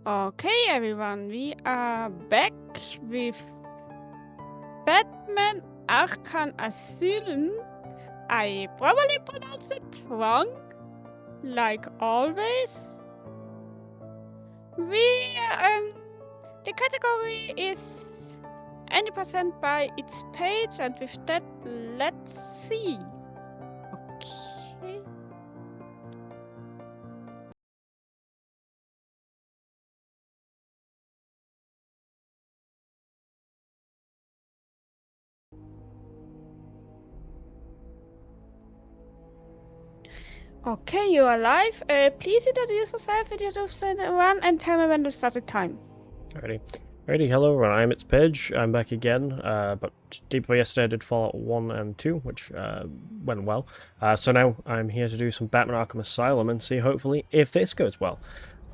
Okay, everyone, we are back with Batman Arkham Asylum. I probably pronounced it wrong, like always. The category is 80% by its page, and with that, let's see. Okay. Okay, you are live. Please introduce yourself, introduce everyone, and tell me when to start the time. Alrighty, hello everyone, I'm STmSR. I'm back again, but deep before yesterday I did Fallout 1 and 2, which went well. So now I'm here to do some Batman Arkham Asylum and see, hopefully, if this goes well.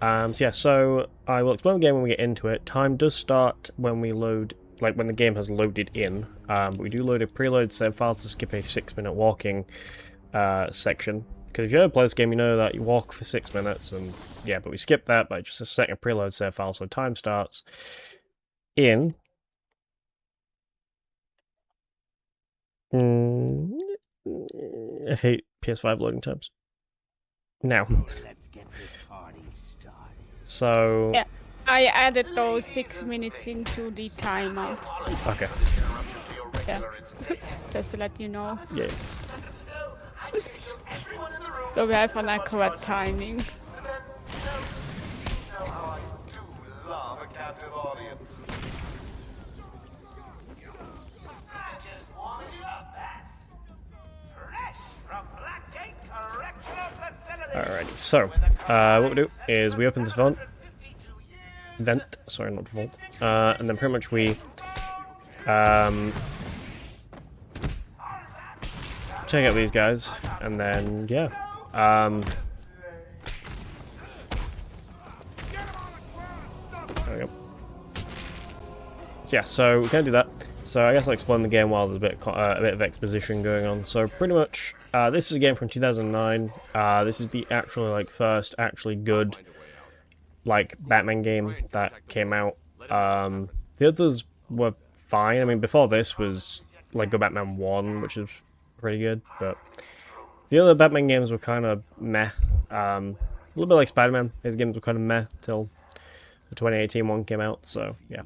So I will explain the game when we get into it. Time does start when we load, like when the game has loaded in, but we do load a preload save files to skip a 6-minute walking section. Because if you ever play this game, you know that you walk for 6 minutes, and yeah, but we skip that by just setting a preload save file, so time starts in... I hate PS5 loading times. Now. Let's get this party started. So... Yeah, I added those 6 minutes into the timer. Okay. Yeah, just to let you know. Yeah. So we have an accurate timing. Alrighty, so, what we do is we open this vent, sorry, not vault, and then pretty much we, check out these guys, and then, yeah, there we go. So yeah, so we can do that. So I guess I'll explain the game while there's a bit of exposition going on. So pretty much, this is a game from 2009. This is the first actually good, like, Batman game that came out. The others were fine. I mean, before this was like Go Batman 1, which is pretty good, but the other Batman games were kind of meh. A little bit like Spider-Man. His games were kind of meh till the 2018 one came out. So yeah.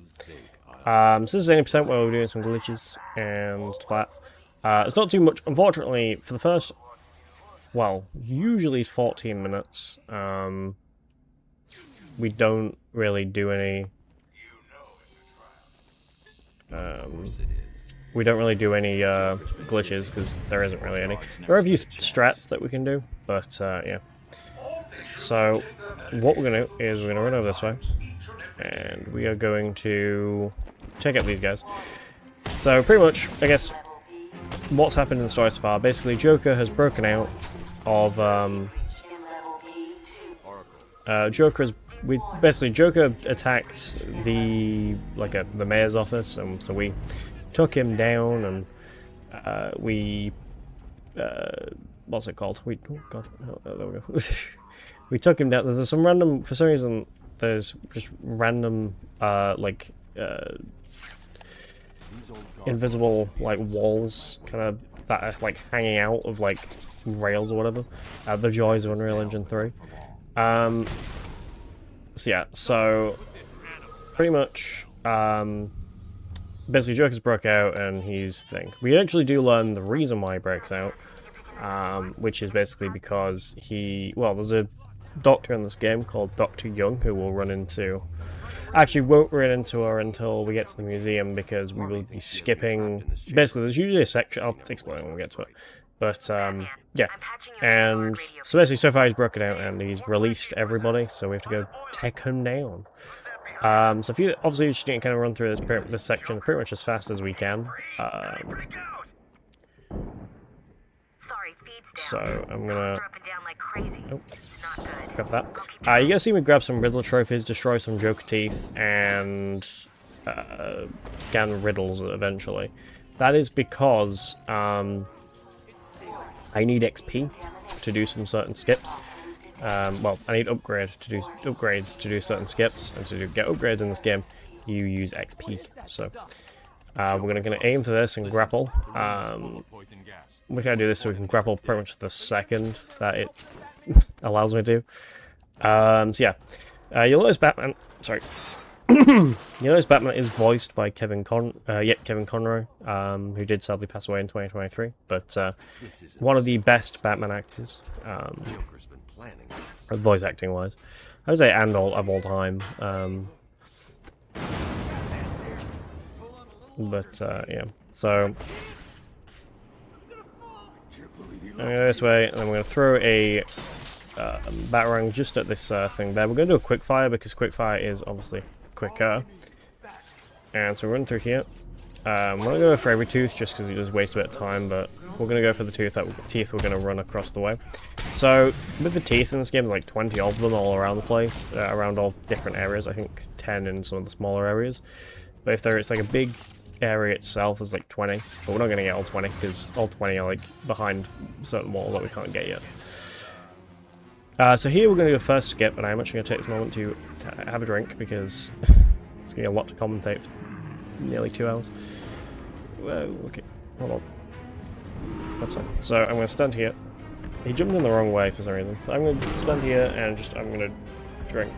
So this is 80% where we're doing some glitches and stuff like that. It's not too much. Unfortunately, for the first, well, usually it's 14 minutes. We don't really do any. We don't really do any glitches because there isn't really any. There are a few strats that we can do, but yeah. So what we're gonna do is we're gonna run over this way, and we are going to check out these guys. So pretty much, I guess, what's happened in the story so far, basically Joker has broken out of, Joker attacked the mayor's office, and so we took him down, and what's it called? Oh god, there we go. We took him down. There's some random, for some reason, there's just random, invisible, like, walls, kind of, that are, like, hanging out of, like, rails or whatever. The joys of Unreal Engine 3. So yeah, so, pretty much, basically Joker's broke out, and he's we actually do learn the reason why he breaks out, which is basically because there's a doctor in this game called Dr. Young who we'll run into. Actually, won't run into her until we get to the museum, because we will be skipping. Basically, there's usually a section. I'll explain when we get to it. But yeah, and so basically, so far he's broken out and he's released everybody, so we have to go take him down. So if you obviously just need to kind of run through this section pretty much as fast as we can. So I'm gonna grab that. You guys see me grab some Riddler trophies, destroy some Joker teeth, and scan riddles eventually. That is because I need XP to do some certain skips. well, I need upgrades to do certain skips, and to get upgrades in this game, you use XP. So we're gonna aim for this and grapple. We can do this so we can grapple pretty much the second that it allows me to. So yeah, you'll notice Batman. Sorry. You notice Batman is voiced by Kevin Conroy, who did sadly pass away in 2023, but one of the best Batman actors, voice acting wise, I would say, and of all time. Yeah, so I'm gonna go this way, and then we're gonna throw a Batarang just at this thing there. We're gonna do a quickfire because quickfire is obviously quicker, and so we're running through here. We're not gonna go for every tooth just because it does waste a bit of time, but we're gonna go for the teeth we're gonna run across the way. So with the teeth in this game, there's like 20 of them all around the place, around all different areas. I think 10 in some of the smaller areas. But if it's like a big area itself, there's like 20. But we're not gonna get all 20 because all 20 are like behind certain walls that we can't get yet. So here we're going to go first skip, and I'm actually going to take this moment to have a drink, because it's going to be a lot to commentate for nearly 2 hours. Whoa, okay, hold on. That's fine. So I'm going to stand here. He jumped in the wrong way for some reason. So I'm going to stand here, and I'm going to drink.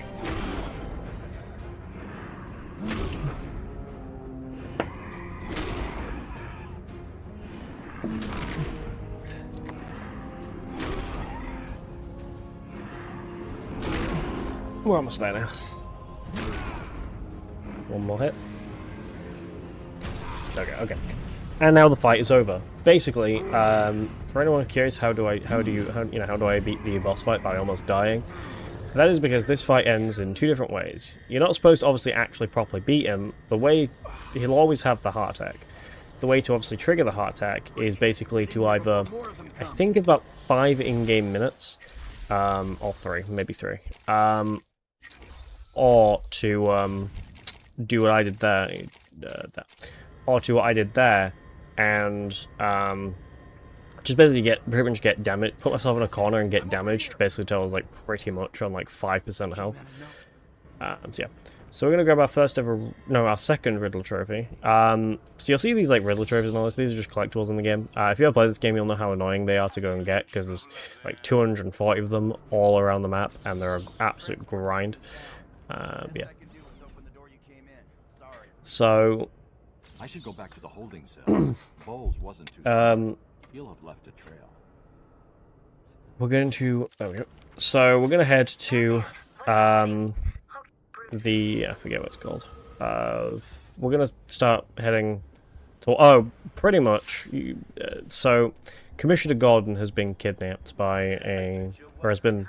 We're almost there now. One more hit. Okay. And now the fight is over. Basically, for anyone curious, how do I beat the boss fight by almost dying? That is because this fight ends in 2 different ways. You're not supposed to obviously actually properly beat him. The way he'll always have the heart attack. The way to obviously trigger the heart attack is basically to either, I think it's about 5 in-game minutes, or 3, maybe 3. Or to do what I did there, or to what I did there, and just basically pretty much get damaged, put myself in a corner and get damaged, basically till I was like pretty much on like 5% health. So yeah, so we're gonna grab our second Riddler trophy. So you'll see these like Riddler trophies and all this. These are just collectibles in the game. If you ever play this game, you'll know how annoying they are to go and get, because there's like 240 of them all around the map, and they're an absolute grind. Yeah. So I should go back to the holding cell. Bowles wasn't too sure. He'll have left a trail. We're going to So we're gonna head to I forget what it's called. We're gonna start heading to pretty much so Commissioner Gordon has been kidnapped or has been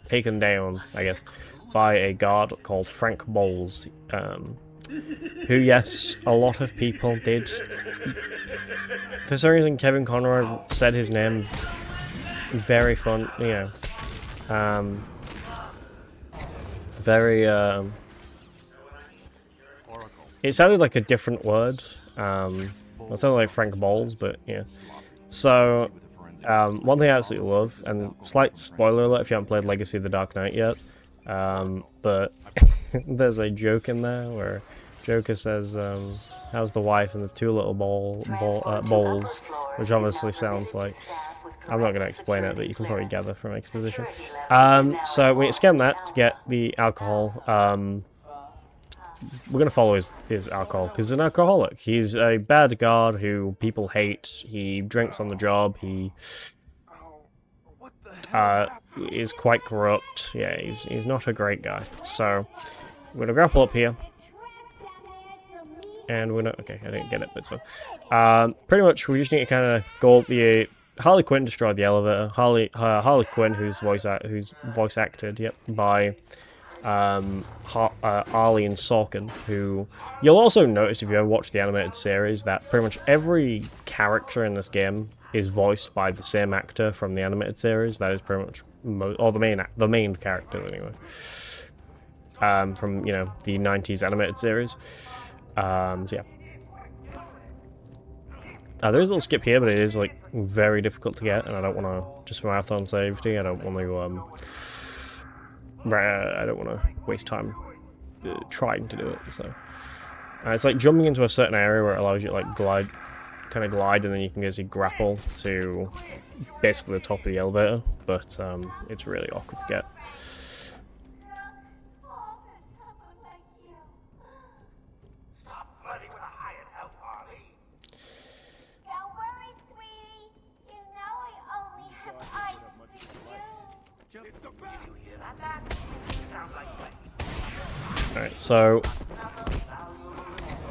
taken down, I guess, by a guard called Frank Bowles, who, yes, a lot of people did. For some reason, Kevin Conroy said his name very fun, very, it sounded like a different word. It sounded like Frank Bowles, but yeah. So, one thing I absolutely love, and slight spoiler alert if you haven't played Legacy of the Dark Knight yet, but there's a joke in there where Joker says, how's the wife and the 2 little bowls, which obviously sounds like, I'm not going to explain it, but you can probably gather from exposition. So we scan that to get the alcohol. We're going to follow his alcohol, because he's an alcoholic. He's a bad guard who people hate. He drinks on the job. He is quite corrupt. Yeah, he's not a great guy. So we're going to grapple up here. And we're not... Okay, I didn't get it, but it's fine. Pretty much, we just need to kind of go up the... Harley Quinn destroyed the elevator. Harley Quinn, who's voice acted, yep, by Arlene Sorkin, who you'll also notice if you ever watch the animated series that pretty much every character in this game is voiced by the same actor from the animated series. That is pretty much the main character anyway. From the 90s animated series. So yeah. There is a little skip here, but it is like very difficult to get, and I don't want to, just for marathon safety, I don't want to waste time trying to do it. So it's like jumping into a certain area where it allows you to like glide, and then you can basically grapple to basically the top of the elevator, but it's really awkward to get. Alright, so...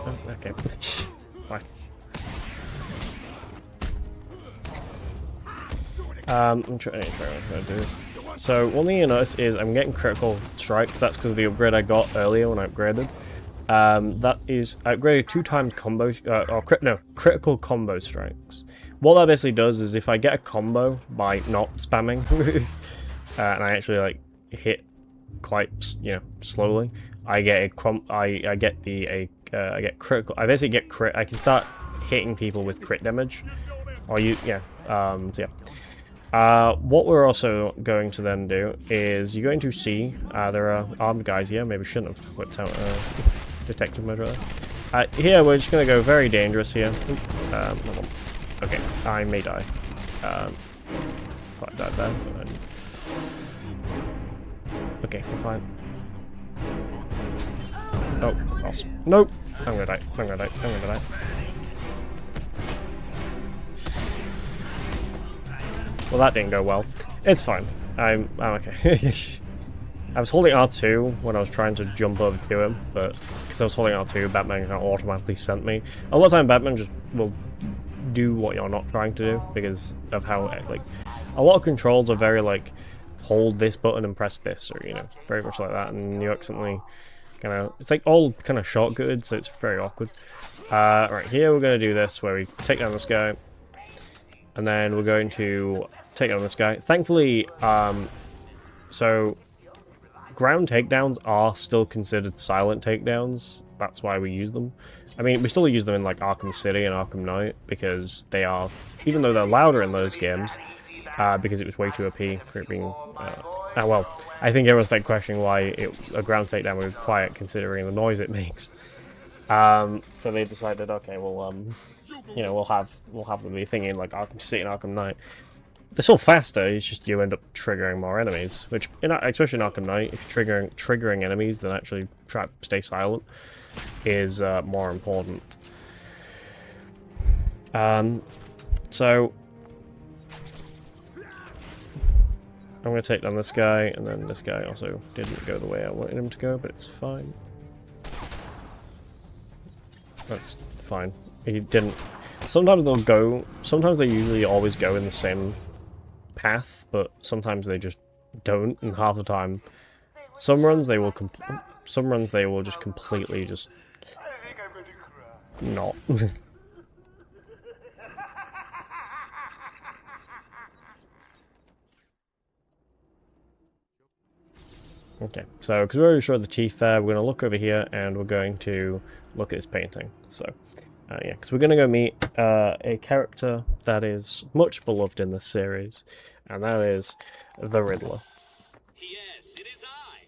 Oh, okay. Fine. I'm trying to do this. So, one thing you notice is I'm getting critical strikes. That's because of the upgrade I got earlier when I upgraded. That is, I upgraded 2 times combo... critical combo strikes. What that basically does is if I get a combo by not spamming, and I actually, like, hit quite, slowly, I get critical. I basically get crit. I can start hitting people with crit damage. Or what we're also going to then do is you're going to see there are armed guys here. Maybe shouldn't have whipped out detective mode right there. Here we're just going to go very dangerous here. Okay, I may die. Fuck that there. Okay, we're fine. Oh, awesome. Nope! I'm gonna die. I'm gonna die. I'm gonna die. Well, that didn't go well. It's fine. I'm okay. I was holding R2 when I was trying to jump over to him, but because I was holding R2, Batman kind of automatically sent me. A lot of time, Batman just will do what you're not trying to do because of how, like, a lot of controls are very, like, hold this button and press this, or, very much like that, and you accidentally kind of, it's like all kind of shortcutted, so it's very awkward. Right, here we're going to do this, where we take down this guy, and then we're going to take down this guy. Thankfully, so ground takedowns are still considered silent takedowns. That's why we use them. I mean, we still use them in like Arkham City and Arkham Knight because they are, even though they're louder in those games, because it was way too OP for it being. Well, I think everyone's like questioning why a ground takedown would be quiet considering the noise it makes. So they decided, okay, well, we'll have them be thinking like Arkham City and Arkham Knight. They're still faster. It's just you end up triggering more enemies, which, especially in Arkham Knight, if you're triggering enemies, then actually try to stay silent is more important. So I'm going to take down this guy, and then this guy also didn't go the way I wanted him to go, but it's fine. That's fine. He didn't. Sometimes they usually always go in the same path, but sometimes they just don't, and half the time, some runs they will just completely just not. Okay, so because we're already sure of the teeth there, we're going to look over here and we're going to look at this painting. So, yeah, because we're going to go meet a character that is much beloved in this series, and that is the Riddler. Yes, it is I,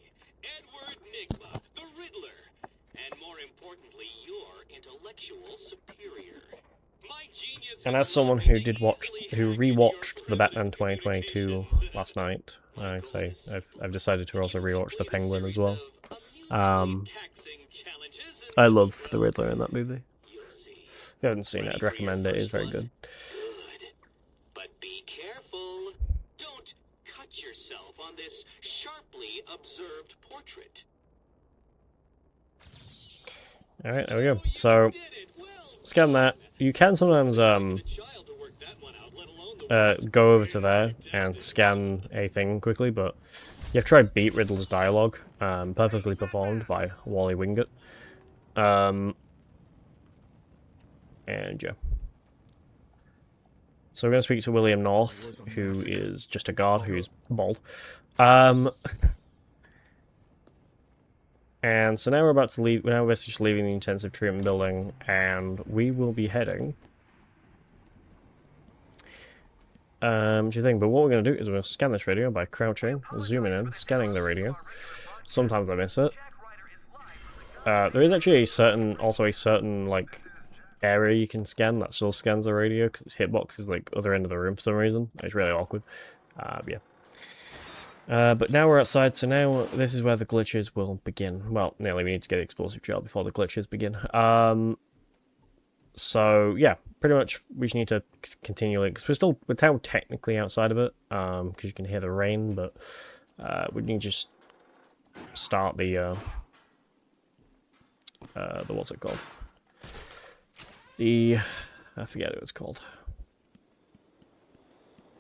Edward Nigma, the Riddler, and more importantly, your intellectual superior. My genius. And as someone who rewatched the Batman 2022 last night, I've decided to also rewatch the Penguin as well. I love the Riddler in that movie. If you haven't seen it, I'd recommend it. It's very good. But be careful. Don't cut yourself on this sharply observed portrait. Alright, there we go. So, scan that. You can sometimes go over to there and scan a thing quickly, but you have to try beat Riddler's dialogue, perfectly performed by Wally Wingate. And yeah. So we're going to speak to William North, who is just a guard who's bald. And so now we're about to leave. Now we're just leaving the intensive treatment building, and we will be heading Do you think? But what we're going to do is we're going to scan this radio by crouching, zooming in, scanning the radio. Sometimes I miss it. There is actually also a certain like area you can scan that still scans the radio because its hitbox is like other end of the room for some reason. It's really awkward. Yeah. But now we're outside, so now this is where the glitches will begin. Well, nearly we need to get the explosive gel before the glitches begin. So yeah, pretty much we just need to continually, because we're now technically outside of it, because you can hear the rain, but we need to just start the what's it called? I forget what it's called.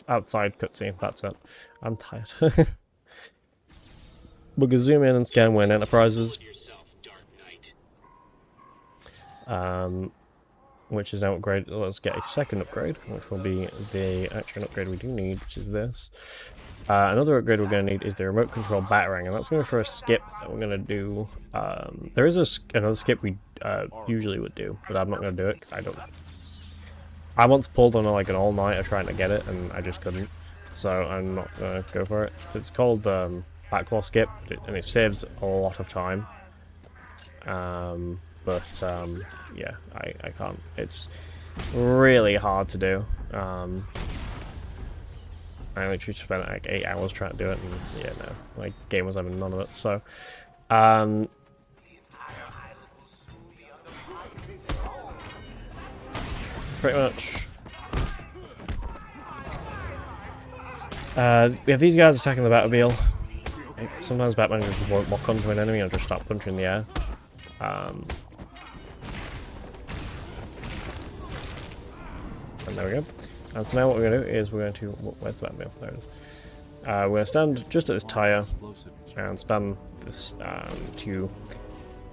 Outside cutscene, that's it. I'm tired. We can zoom in and scan Win Enterprises. Which is now upgraded. Let's get a second upgrade, which will be the actual upgrade we do need, which is this. Another upgrade we're going to need is the remote control batarang, and that's going to be for a skip that we're going to do. There is another skip we usually would do, but I'm not going to do it because I don't. I once pulled on like an all-nighter trying to get it, and I just couldn't, so I'm not going to go for it. It's called Backlaw Skip, and it saves a lot of time. Yeah, I can't. It's really hard to do. I literally spent like 8 hours trying to do it, and yeah, no, my game was having none of it. So, pretty much, we have these guys attacking the Batmobile. Sometimes Batman just won't lock onto an enemy and just start punching in the air. And there we go. And so now what we're going to do is we're going to... Where's the Batmobile? There it is. We're going to stand just at this tyre and spam this to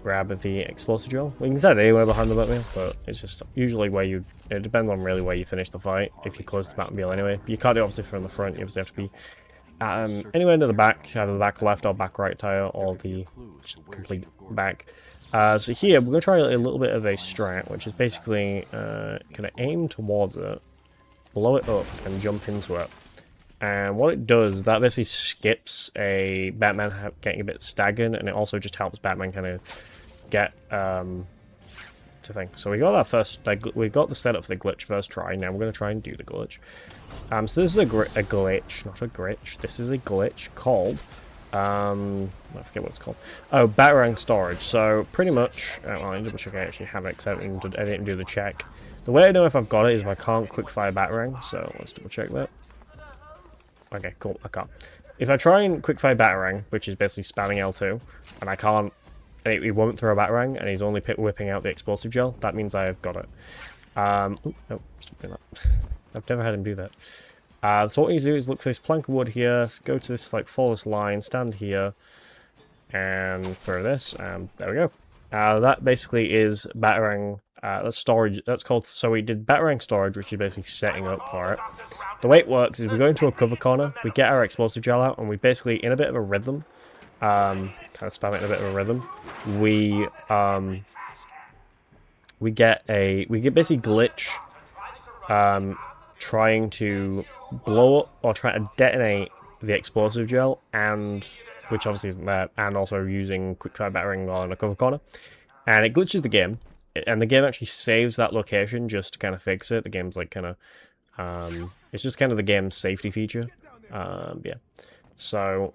grab the explosive gel. We can stand anywhere behind the Batmobile, but it's just usually where you... It depends on really where you finish the fight, if you close the Batmobile anyway. You can't do it obviously from the front, you obviously have to be anywhere into the back, either the back left or back right tyre, or the complete back. So here, we're going to try a little bit of a strat, which is basically kind of aim towards it, blow it up, and jump into it. And what it does is that basically skips a Batman getting a bit staggered, and it also just helps Batman kind of get to think. So we got that first, we got the setup for the glitch first try. Now we're going to try and do the glitch. So this is a glitch, not a glitch. This is a glitch called. I forget what it's called. Oh, Batarang storage. So pretty much, well, I need to double check I actually have it because I didn't do the check. The way I know if I've got it is if I can't quickfire Batarang. So let's double check that. Okay, cool. I can't. If I try and quickfire Batarang, which is basically spamming L2, and I can't, it won't throw a Batarang, and he's only whipping out the explosive gel, that means I have got it. No, stop doing that. I've never had him do that. So what we need to do is look for this plank of wood here, go to this like flawless line, stand here, and throw this, and there we go. That basically is Batarang, that's storage, that's called, so we did Batarang storage, which is basically setting up for it. The way it works is we go into a cover corner, we get our explosive gel out, and we basically, in a bit of a rhythm, kind of spam it in a bit of a rhythm, we basically glitch, trying to blow up or try to detonate the explosive gel, and which obviously isn't there, and also using quickfire batarang on a cover corner, and it glitches the game, and the game actually saves that location just to kind of fix it. The game's like kind of it's just kind of the game's safety feature. Yeah, so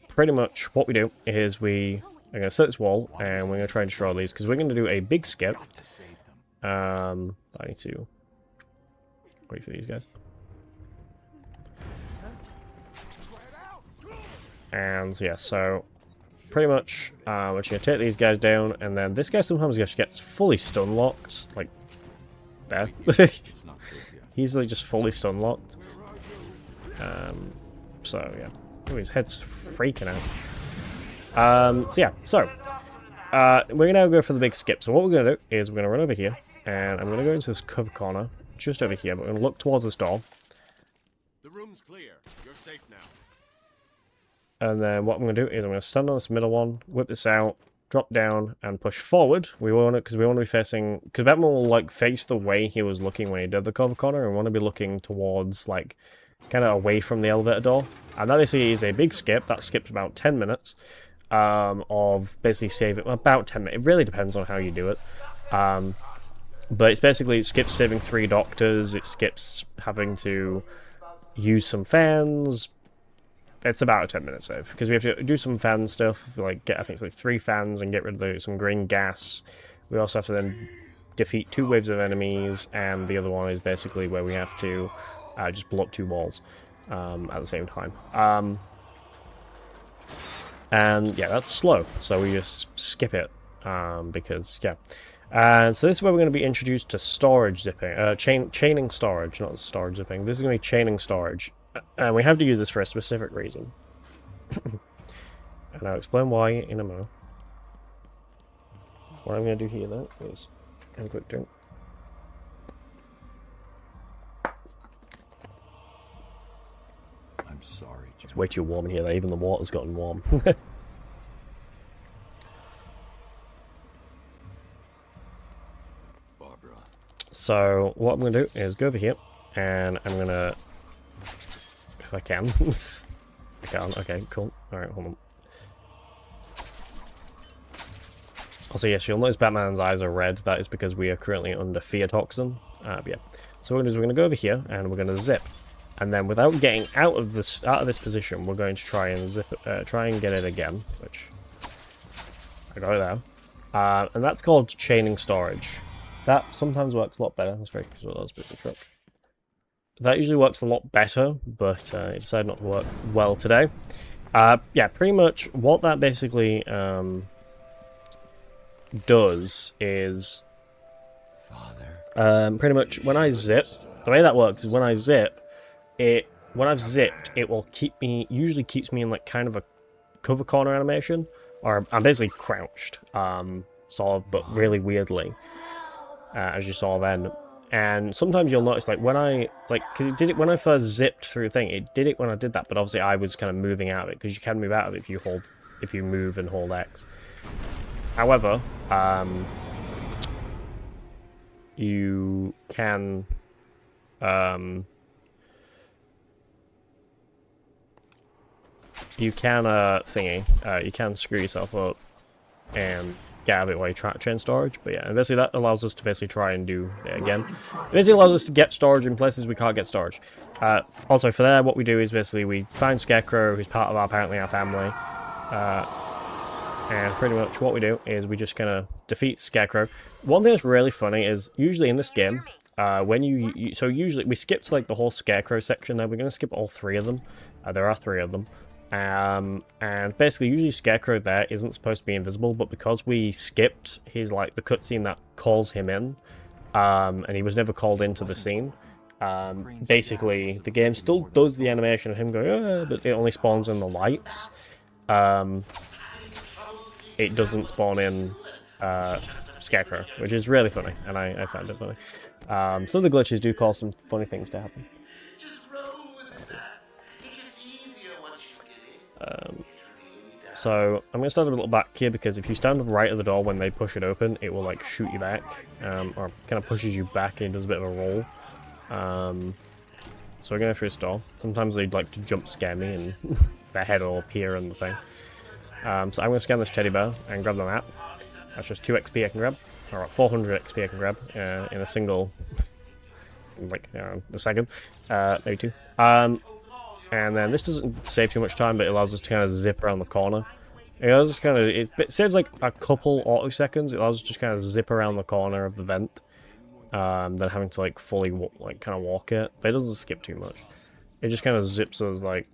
pretty much what we do is we are going to set this wall, and we're going to try and destroy all these because we're going to do a big skip. I need to wait for these guys. And yeah, so pretty much we're just going to take these guys down, and then this guy sometimes just gets fully stun locked, like there. He's like just fully stun locked. So yeah, oh, his head's freaking out. We're going to go for the big skip. So what we're going to do is we're going to run over here, and I'm going to go into this cover corner just over here, but we're going to look towards this door. The room's clear. You're safe now. And then what I'm going to do is I'm going to stand on this middle one, whip this out, drop down and push forward. We want it because we want to be facing, because Batman will like face the way he was looking when he did the cover corner, and we want to be looking towards like kind of away from the elevator door. And that basically is a big skip. That skips about 10 minutes of basically saving, about 10 minutes. It really depends on how you do it. But it's basically, it skips saving 3 doctors, it skips having to use some fans. It's about a 10-minute save, because we have to do some fan stuff, like get, I think it's like 3 fans and get rid of some green gas. We also have to then defeat 2 waves of enemies, and the other one is basically where we have to just blow up 2 walls at the same time. And yeah, that's slow, so we just skip it, because, yeah. And so this is where we're going to be introduced to storage zipping, chaining storage, not storage zipping. This is going to be chaining storage, and we have to use this for a specific reason. And I'll explain why in a moment. What I'm going to do here, though, is have a quick drink. I'm sorry, Jim. It's way too warm in here, though. Even the water's gotten warm. So what I'm going to do is go over here, and I'm going to, if I can, I can't, okay, cool, alright, hold on. Also, yes, you'll notice Batman's eyes are red. That is because we are currently under fear toxin. But yeah, so what we're going to do is we're going to go over here, and we're going to zip. And then without getting out of this position, we're going to try and zip it, try and get it again, which I got it there. And that's called chaining storage. That sometimes works a lot better. That's very because that was a bit of a trick. That usually works a lot better, but it decided not to work well today. Yeah, pretty much what that basically does is pretty much when I zip, the way that works is when I zip, when I've zipped, it will usually keeps me in like kind of a cover corner animation, or I'm basically crouched, sort of, but really weirdly. As you saw then, and sometimes you'll notice, like when I because it did it when I first zipped through the thing, it did it when I did that, but obviously I was kind of moving out of it, because you can move out of it if you move and hold X. However, you can you can screw yourself up and get out of it while you try to chain storage. But yeah, and basically that allows us to basically try and do it again. It basically allows us to get storage in places we can't get storage. Also for there, what we do is basically we find Scarecrow, who's part of apparently our family. And pretty much what we do is we just kind of defeat Scarecrow. One thing that's really funny is usually in this game, when so usually we skipped like the whole Scarecrow section there. We're going to skip all 3 of them. There are 3 of them. And basically usually Scarecrow there isn't supposed to be invisible, but because we skipped his like the cutscene that calls him in, and he was never called into the scene, basically the game still does the animation of him going, but it only spawns in the lights. It doesn't spawn in Scarecrow, which is really funny, and I found it funny. Some of the glitches do cause some funny things to happen. So I'm going to stand a little back here, because if you stand right at the door when they push it open, it will like shoot you back, or kind of pushes you back and does a bit of a roll. So we're going through this door. Sometimes they'd like to jump scare me and their head will appear in the thing. So I'm going to scan this teddy bear and grab the map. That's just 2 XP I can grab, or 400 XP I can grab in a single, like a second, maybe 2. And then this doesn't save too much time, but it allows us to kind of zip around the corner. It allows us kind of, it saves like a couple auto seconds. It allows us to just kind of zip around the corner of the vent, than having to like fully kind of walk it. But it doesn't skip too much. It just kind of zips us like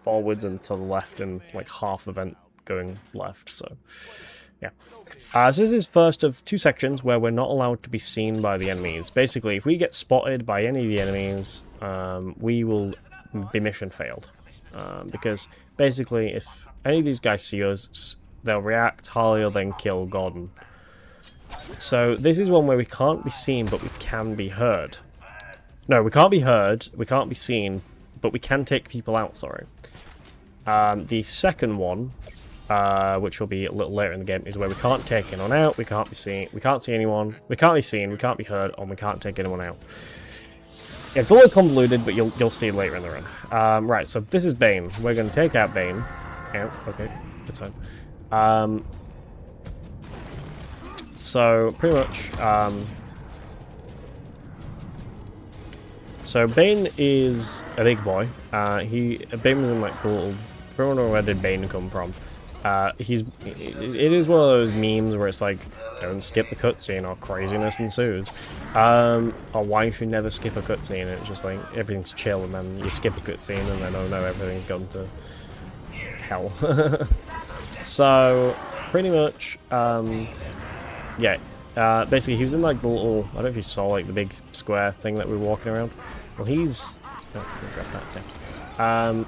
forwards and to the left, and like half the vent going left. So yeah. So this is first of 2 sections where we're not allowed to be seen by the enemies. Basically, if we get spotted by any of the enemies, we will be mission failed, because basically if any of these guys see us, they'll react, Harley will then kill Gordon. So this is one where we can't be seen, but we can be heard. No, we can't be heard, we can't be seen, but we can take people out, sorry. The second one, which will be a little later in the game, is where we can't take anyone out, we can't see anyone, we can't be seen, we can't be heard, and we can't take anyone out. It's a little convoluted, but you'll see later in the run. Right, so this is Bane. We're going to take out Bane. Out, okay, that's fine. So pretty much, so Bane is a big boy. Bane was in like the little. I don't know where did Bane come from. It is one of those memes where it's like, don't skip the cutscene or craziness ensues. Or why you should never skip a cutscene. It's just like everything's chill and then you skip a cutscene and then oh no, everything's gone to hell. So pretty much, yeah. Basically, he was in like the little. I don't know if you saw like the big square thing that we were walking around. Well, he's. Oh, grab that down.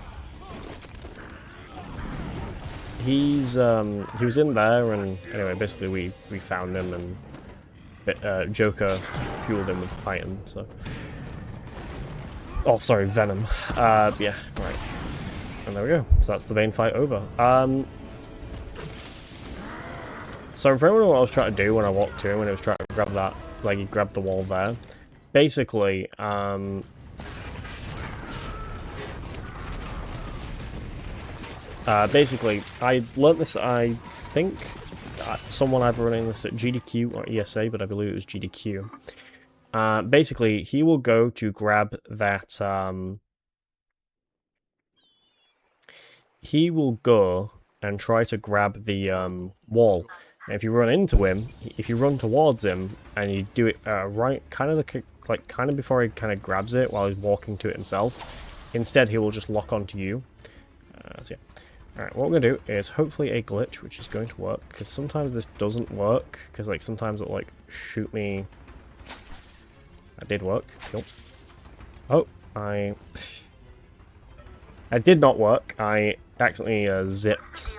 He was in there, and anyway, basically we found him, and Joker fueled him with Titan. So, oh, sorry, Venom. Yeah, right. And there we go. So that's the Bane fight over. So for everyone, what I was trying to do when I walked to him, when I was trying to grab that, like he grabbed the wall there, basically, I learnt this, I think, someone either running this at GDQ or ESA, but I believe it was GDQ. Basically, he will go to grab that, he will go and try to grab the, wall. And if you run into him, if you run towards him, and you do it, right, kind of before he kind of grabs it while he's walking to it himself, instead he will just lock onto you. So yeah. Alright, what we're going to do is hopefully a glitch, which is going to work, because sometimes this doesn't work, because like sometimes it'll like shoot me. That did work. Cool. Oh, I did not work. I accidentally zipped.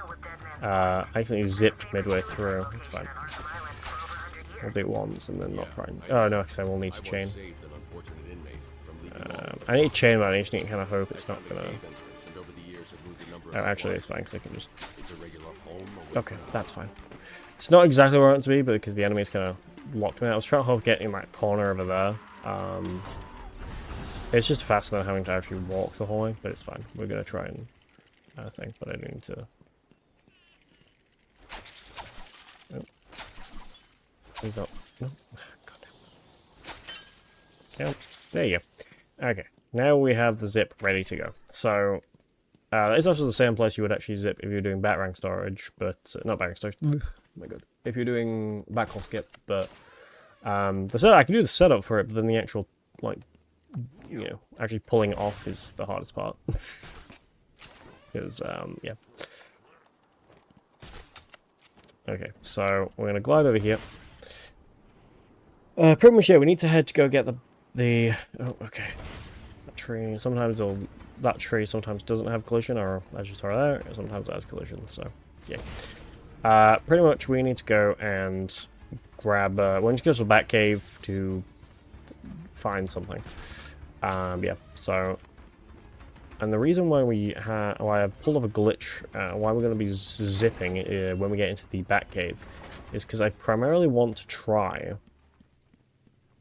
I accidentally zipped midway through. It's fine. We'll do it once and then not try. Oh no, because I will need to chain. I need to chain, but I just need to kind of hope it's not gonna. Oh, actually, it's fine because I can just. Okay, that's fine. It's not exactly where I want to be, but because the enemy's kind of locked me out. I was trying to get in that corner over there. It's just faster than having to actually walk the whole way, but it's fine. We're gonna try and thing, but I need to. Oh. Please not. No. Goddamn. Yeah. There you go. Okay. Now we have the zip ready to go. So. It's also the same place you would actually zip if you're doing back rank storage, but not back rank storage. Oh my god. If you're doing backlog skip, but the setup, I can do the setup for it, but then the actual like, you know, actually pulling it off is the hardest part. Because yeah. Okay, so we're gonna glide over here. Pretty much yeah. We need to head to go get the. Oh, okay. That tree. Sometimes it'll. That tree sometimes doesn't have collision, or as you saw there, sometimes it has collision, so yeah. Pretty much we need to go and grab, we need to go to the back cave to find something. Yeah, so, and the reason why why I pulled off a glitch, why we're going to be zipping when we get into the back cave, is because I primarily want to try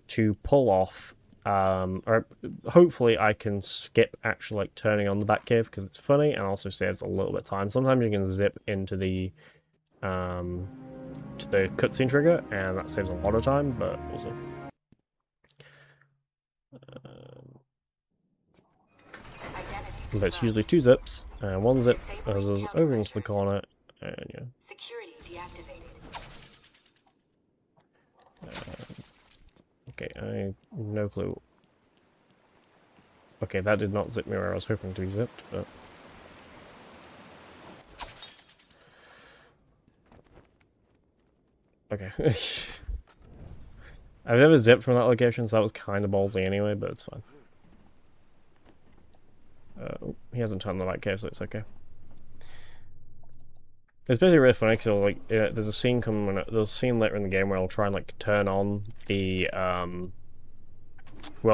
to pull off or hopefully I can skip actually like turning on the Batcave because it's funny and also saves a little bit of time. Sometimes you can zip into the cutscene trigger and that saves a lot of time, but we'll see. But it's usually 2 zips, and 1 zip goes us over into the corner, and yeah. Security deactivated. Okay, I have no clue. Okay, that did not zip me where I was hoping to be zipped, but... Okay. I've never zipped from that location, so that was kind of ballsy anyway, but it's fine. He hasn't turned the light cave, so it's okay. It's basically really funny because like there's a scene there's a scene later in the game where I'll try and like turn on the well,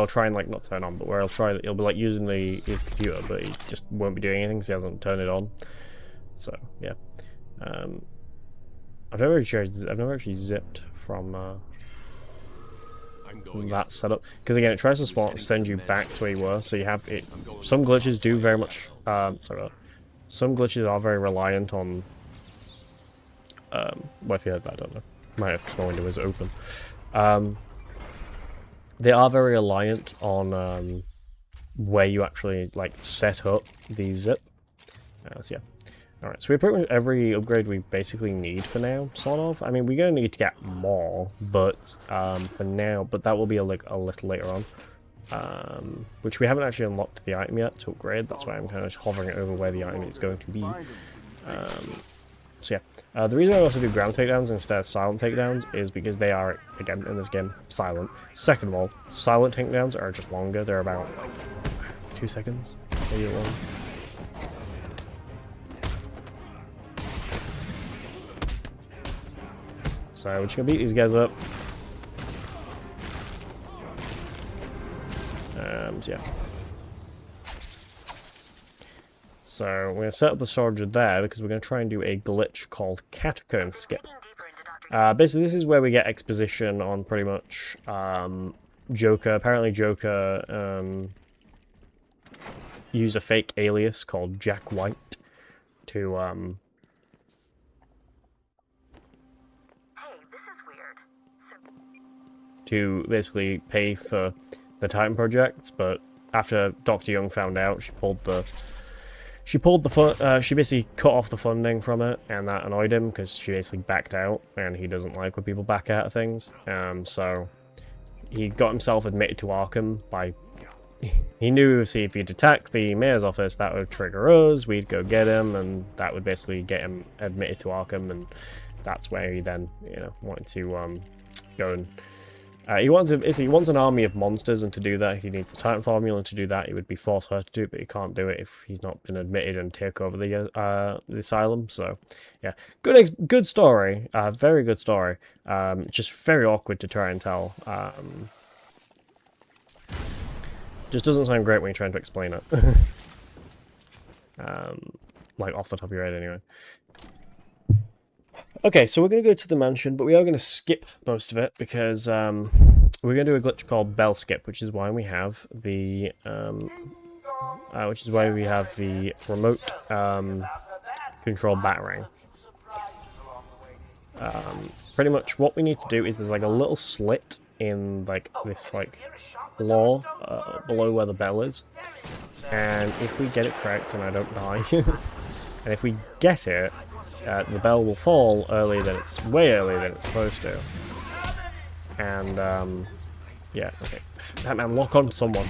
I'll try and like not turn on, but where he'll be like using his computer, but he just won't be doing anything because he hasn't turned it on. So yeah, I've never actually zipped from that setup, because again, it tries to send you back to where you were. So you have it. Some glitches do very much. Some glitches are very reliant on. Well, if you heard that, I don't know. Might have because my window is open. They are very reliant on where you actually like set up the zip. So yeah. Alright, so we have pretty much every upgrade we basically need for now, sort of. I mean, we're going to need to get more, but for now, but that will be a little later on. Which we haven't actually unlocked the item yet to upgrade, that's why I'm kind of just hovering over where the item is going to be. So yeah, the reason I also do ground takedowns instead of silent takedowns is because they are, again, in this game, silent. Second of all, silent takedowns are just longer, they're about, like, 2 seconds, maybe long. So we're just gonna beat these guys up. So yeah. So we're gonna set up the soldier there because we're gonna try and do a glitch called catacomb skip. Basically, this is where we get exposition on pretty much Joker. Apparently, Joker used a fake alias called Jack White to basically pay for the Titan projects, but after Dr. Young found out, she basically cut off the funding from it, and that annoyed him because she basically backed out, and he doesn't like when people back out of things. So he got himself admitted to Arkham by. He knew, see, if he'd attack the mayor's office, that would trigger us. We'd go get him, and that would basically get him admitted to Arkham, and that's where he then, wanted to go and. He wants an army of monsters, and to do that, he needs the Titan formula, and to do that, he would be forced her to do it, but he can't do it if he's not been admitted and take over the asylum. So, yeah, good story, very good story. Just very awkward to try and tell. Just doesn't sound great when you're trying to explain it. Like off the top of your head, anyway. Okay, so we're going to go to the mansion, but we are going to skip most of it because we're going to do a glitch called bell skip, which is why we have the remote control batarang. Pretty much what we need to do is there's like a little slit in like this like floor below where the bell is, and if we get it correct and I don't die, and if we get it. The bell will fall way earlier than it's supposed to. And, yeah, okay. Batman, lock on to someone.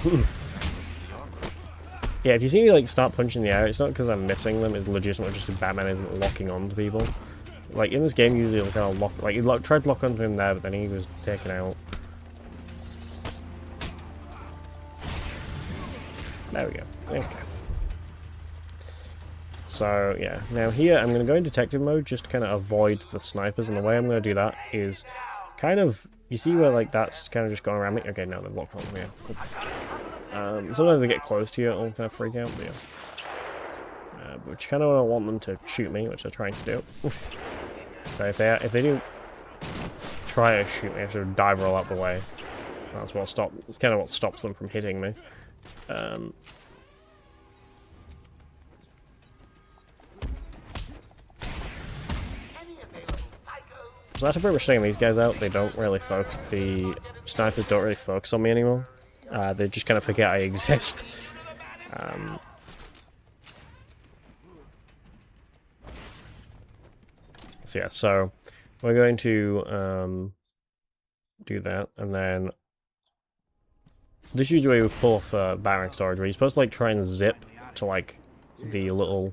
Yeah, if you see me, like, start punching the air, it's not because I'm missing them, it's legitimately just because Batman isn't locking on to people. Like, in this game, usually you'll kind of lock, like, he tried to lock onto him there, but then he was taken out. There we go. Okay. So, yeah, now here I'm going to go in detective mode just to kind of avoid the snipers, and the way I'm going to do that is kind of, you see where, like, that's kind of just going around me? Okay, now they've locked onto me. Cool. Sometimes they get close to you, it'll kind of freak out, but yeah. Which kind of don't want them to shoot me, which they're trying to do. So if they do try to shoot me, I should dive roll out the way. That's kind of what stops them from hitting me. So that's pretty much taking these guys out. They don't really focus. The snipers don't really focus on me anymore. They just kind of forget I exist. So yeah, so we're going to do that, and then this is usually where we pull off batarang storage, where you're supposed to like try and zip to like the little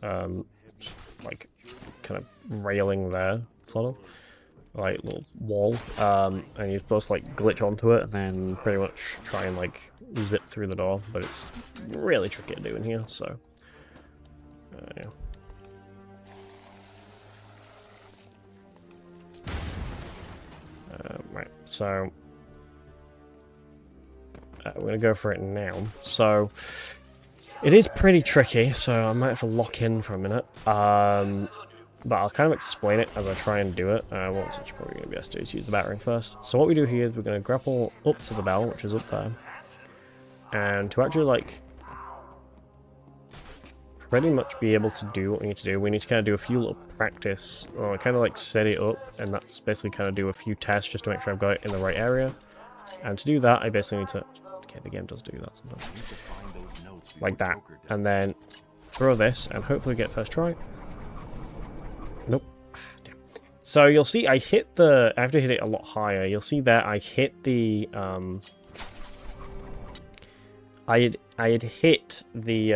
like kind of railing there. Sort of like little wall, and you're supposed to like glitch onto it and then pretty much try and like zip through the door, but it's really tricky to do in here, so yeah. Right, so we're gonna go for it now. So It is pretty tricky, so I might have to lock in for a minute. But I'll kind of explain it as I try and do it. What's it's probably going to be best to use the battering first. So what we do here is we're going to grapple up to the bell, which is up there. And to actually, like, pretty much be able to do what we need to do, we need to kind of do a few little practice, or kind of like set it up, and that's basically kind of do a few tests just to make sure I've got it in the right area. And to do that, I basically need to... Okay, the game does do that sometimes. Like that. And then throw this, and hopefully get first try. Nope. Damn. So you'll see I hit the... I have to hit it a lot higher. You'll see there I hit the... I had hit the...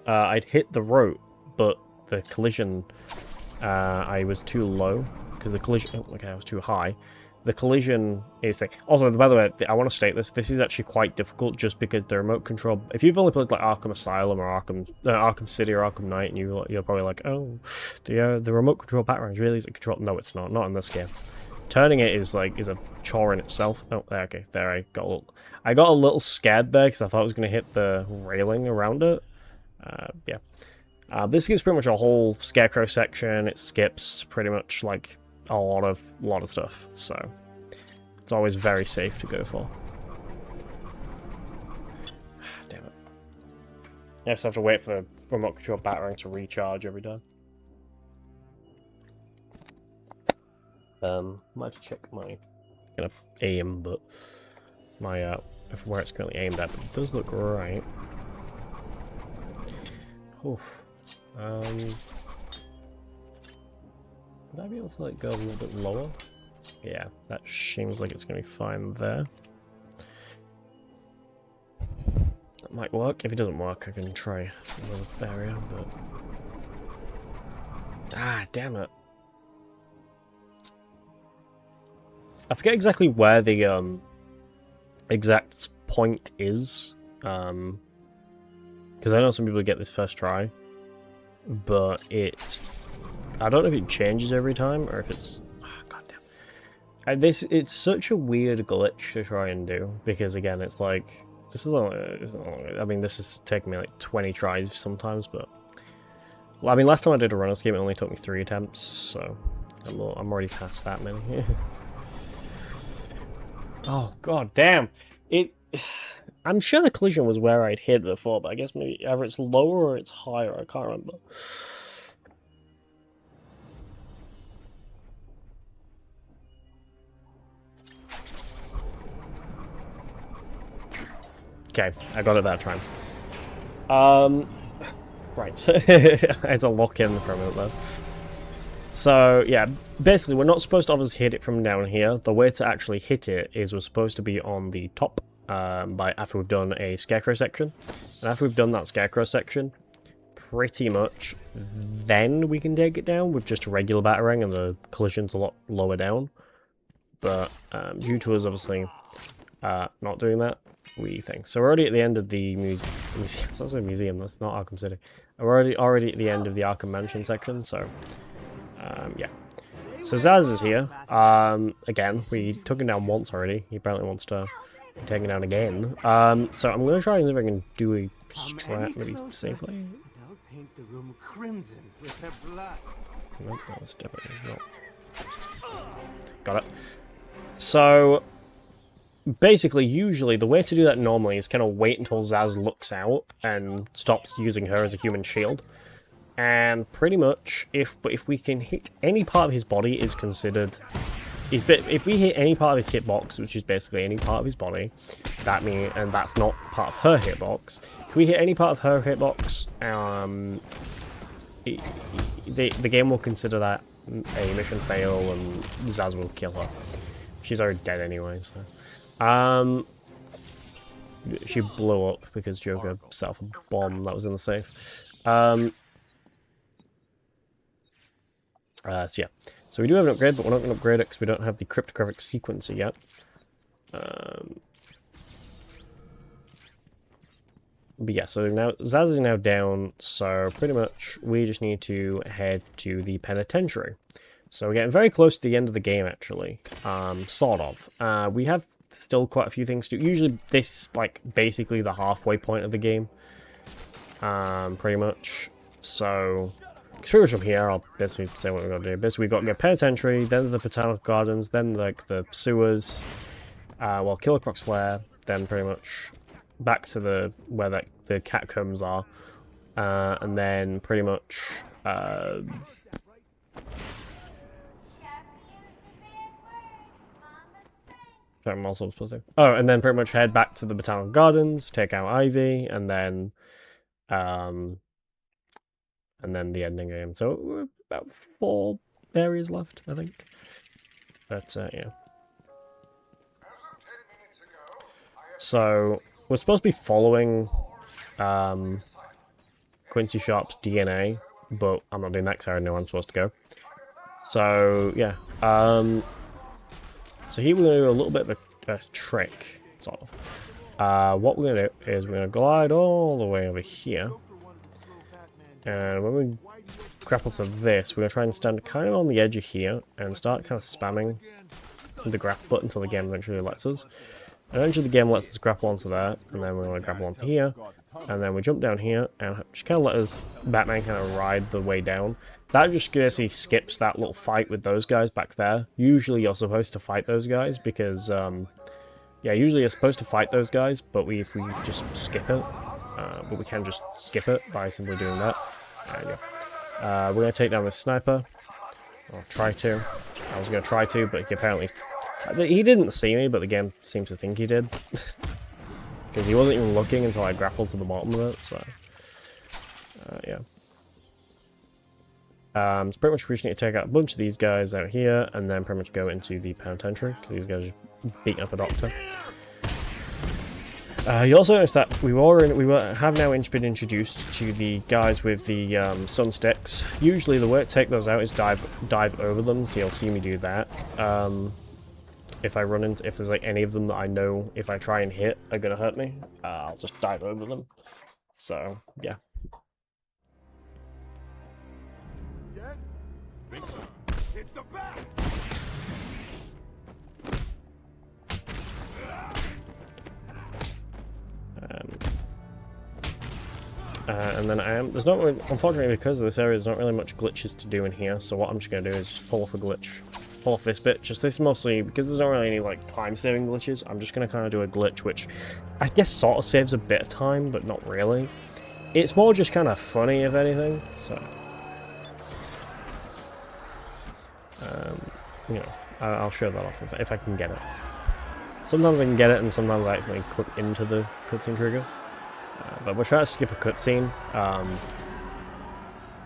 I'd hit the rope, but the collision... I was too low. Because the collision... Oh, okay, I was too high. The collision is thing. Also, by the way, I want to state this. This is actually quite difficult just because the remote control... If you've only played like Arkham Asylum or Arkham City or Arkham Knight, and you're probably like, oh, the remote control background is really easy to control. No, it's not. Not in this game. Turning it is a chore in itself. Oh, okay, there I got a little scared there because I thought I was going to hit the railing around it. Yeah. This skips pretty much a whole scarecrow section. It skips pretty much like a lot of stuff, so it's always very safe to go for. Damn it. I just have to wait for the remote control battering to recharge every time. Might have to check my kind of aim, but my where it's currently aimed at, but it does look right. Oof. Would I be able to like go a little bit lower? Yeah, that seems like it's going to be fine there. That might work. If it doesn't work, I can try another area, but... Ah, damn it. I forget exactly where the exact point is. Because I know some people get this first try, but it's... I don't know if it changes every time, or if it's... Oh, goddamn. It's such a weird glitch to try and do, because again, it's like... I mean, this is taking me like 20 tries sometimes, but... Well, I mean, last time I did a runner's game, it only took me 3 attempts, so... I'm already past that many. Oh, god damn! I'm sure the collision was where I'd hit before, but I guess maybe either it's lower or it's higher, I can't remember. Okay, I got it that time. Right. I had to lock in for a minute though. So, yeah, basically we're not supposed to obviously hit it from down here. The way to actually hit it is we're supposed to be on the top after we've done a scarecrow section. And after we've done that scarecrow section, pretty much then we can take it down with just a regular battering and the collision's a lot lower down. But due to us obviously not doing that, we think. So we're already at the end of the museum. It's not a museum, that's not Arkham City. We're already at the end of the Arkham Mansion section, so yeah. So Zaz is here. Again, we took him down once already. He apparently wants to be taken down again. So I'm going to try and see if I can do a strat maybe safely. They'll paint the room crimson with their blood. Nope, that was definitely not. Got it. So basically, usually, the way to do that normally is kind of wait until Zaz looks out and stops using her as a human shield. And pretty much, if we can hit any part of his body is considered... If we hit any part of his hitbox, which is basically any part of his body, and that's not part of her hitbox, if we hit any part of her hitbox, the game will consider that a mission fail and Zaz will kill her. She's already dead anyway, so... she blew up because Joker set off a bomb that was in the safe. So yeah. So we do have an upgrade, but we're not going to upgrade it because we don't have the cryptographic sequencer yet. But yeah, so now Zaz is now down, so pretty much we just need to head to the penitentiary. So we're getting very close to the end of the game, actually. Sort of. We have still quite a few things to do. Usually this, like, basically the halfway point of the game. Pretty much. So, pretty much from here, I'll basically say what we're going to do. Basically, we've got the penitentiary, then the botanical gardens, then, like, the sewers, well, Killer Croc's lair, then pretty much back to the where the catacombs are, and then pretty much I'm also supposed to. Oh, and then pretty much head back to the botanical gardens, take out Ivy, and then the ending game. So we're about 4 areas left, I think. But yeah. So we're supposed to be following Quincy Sharp's DNA, but I'm not doing that because I already know I'm supposed to go. So yeah. So here we're going to do a little bit of a trick, sort of. What we're going to do is we're going to glide all the way over here. And when we grapple to this, we're going to try and stand kind of on the edge of here and start kind of spamming the grapple button until the game eventually lets us. Eventually the game lets us grapple onto that, and then we're going to grapple onto here. And then we jump down here and just kind of let us, Batman, kind of ride the way down. That just basically skips that little fight with those guys back there. Usually you're supposed to fight those guys because, yeah, usually you're supposed to fight those guys, but if we just skip it, but we can just skip it by simply doing that. Yeah. We're going to take down this sniper. Or try to. I was going to try to, but he apparently... He didn't see me, but the game seems to think he did. Because he wasn't even looking until I grappled to the bottom of it, so... yeah. So pretty much we just need to take out a bunch of these guys out here, and then pretty much go into the penitentiary, because these guys are beating up a doctor. You also notice that we have now been introduced to the guys with the stun sticks. Usually the way to take those out is dive over them, so you'll see me do that. If there's like any of them that I know if I try and hit are gonna hurt me, I'll just dive over them. So yeah. It's the back. And then there's not really, unfortunately because of this area, there's not really much glitches to do in here, so what I'm just going to do is just pull off a glitch. Pull off this bit, just this mostly, because there's not really any like time-saving glitches, I'm just going to kind of do a glitch which I guess sort of saves a bit of time, but not really. It's more just kind of funny, if anything, so... you know, I'll show that off if I can get it. Sometimes I can get it, and sometimes I actually click into the cutscene trigger. But we'll try to skip a cutscene,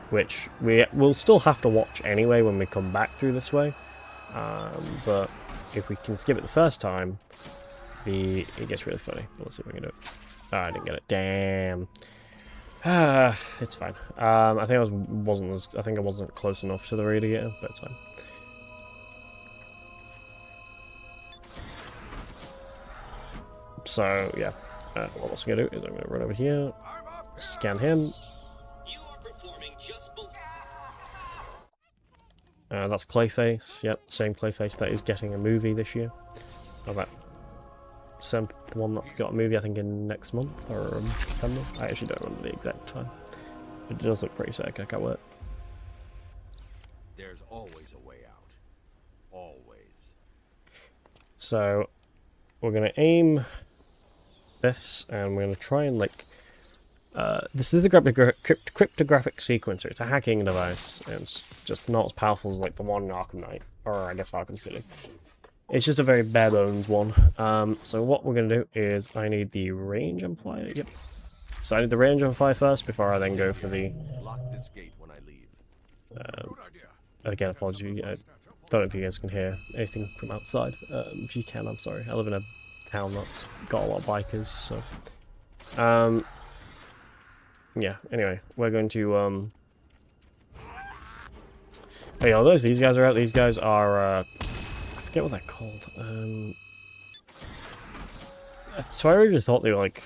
which we'll still have to watch anyway when we come back through this way. But if we can skip it the first time, it gets really funny. Let's see if we can do it. Oh, I didn't get it. Damn. It's fine. I think I wasn't close enough to the radiator, but it's fine. So yeah. What I'm also going to do is I'm going to run over here, scan him. That's Clayface. Yep, same Clayface that is getting a movie this year. Oh, that same one that's got a movie, I think, in next month or September. I actually don't remember the exact time, but it does look pretty sick. I can't wait. There's always a way out. Always. So we're going to aim this, and we're going to try and like this is a cryptographic sequencer. It's a hacking device, and it's just not as powerful as like the one in Arkham Knight, or I guess Arkham City. It's just a very bare bones one. So what we're going to do is I need the range amplifier. Yep. So I need the range amplifier first before I then go for the... Lock this gate when I leave. Again, apologies. I don't know if you guys can hear anything from outside. If you can, I'm sorry. I live in a town that's got a lot of bikers, so... yeah, anyway, we're going to... oh yeah, although these guys are out, these guys are... I forget what they're called. So I originally thought they were like...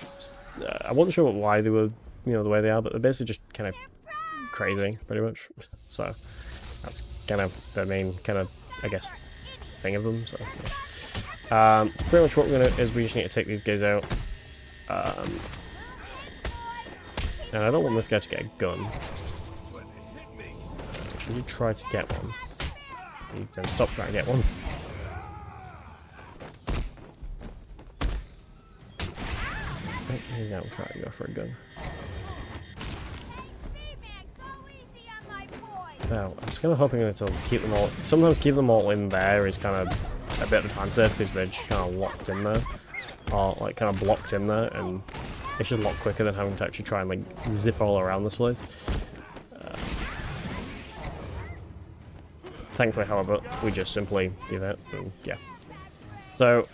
I wasn't sure why they were, you know, the way they are, but they're basically just kind of crazy, pretty much. So that's kind of the main kind of, I guess, thing of them. So Pretty much what we're gonna is we just need to take these guys out. And I don't want this guy to get a gun. Should you try to get one? You then stop trying to get one. Maybe now we'll try to go for a gun. Now, I'm just kind of hoping to keep them all. Sometimes keep them all in there is kind of a bit of a time save because they're just kind of locked in there, or like kind of blocked in there, and it's just a lot quicker than having to actually try and like zip all around this place. Thankfully, however, we just simply do that, and yeah. So,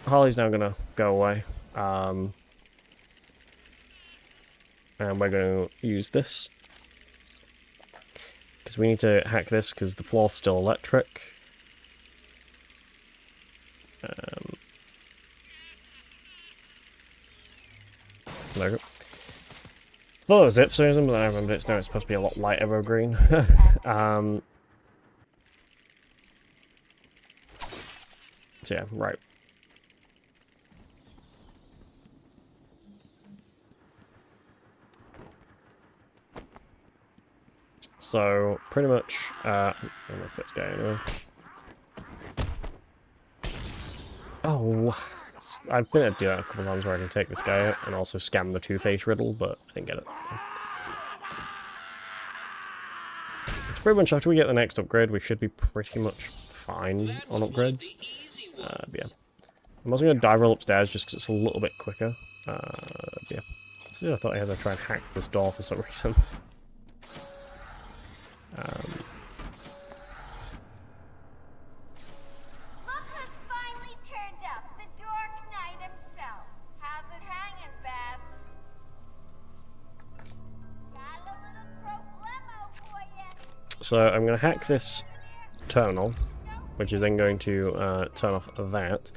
Harley's now gonna go away, and we're going to use this. Because we need to hack this because the floor's still electric. There we go. Thought it was it for some reason, but then I remembered it's supposed to be a lot lighter evergreen. So yeah, right. So, pretty much, I don't know if this guy anyway. Oh, I've been able to do that a couple of times where I can take this guy out and also scam the Two-Face riddle, but I didn't get it. It's pretty much after we get the next upgrade, we should be pretty much fine on upgrades. But yeah. I'm also going to dive roll upstairs just because it's a little bit quicker. Yeah. So I thought I had to try and hack this door for some reason. Look who's finally turned up, the Dark Knight himself. How's it hanging, Babs? Got a little problemo for you. So I'm going to hack this terminal, which is then going to turn off that.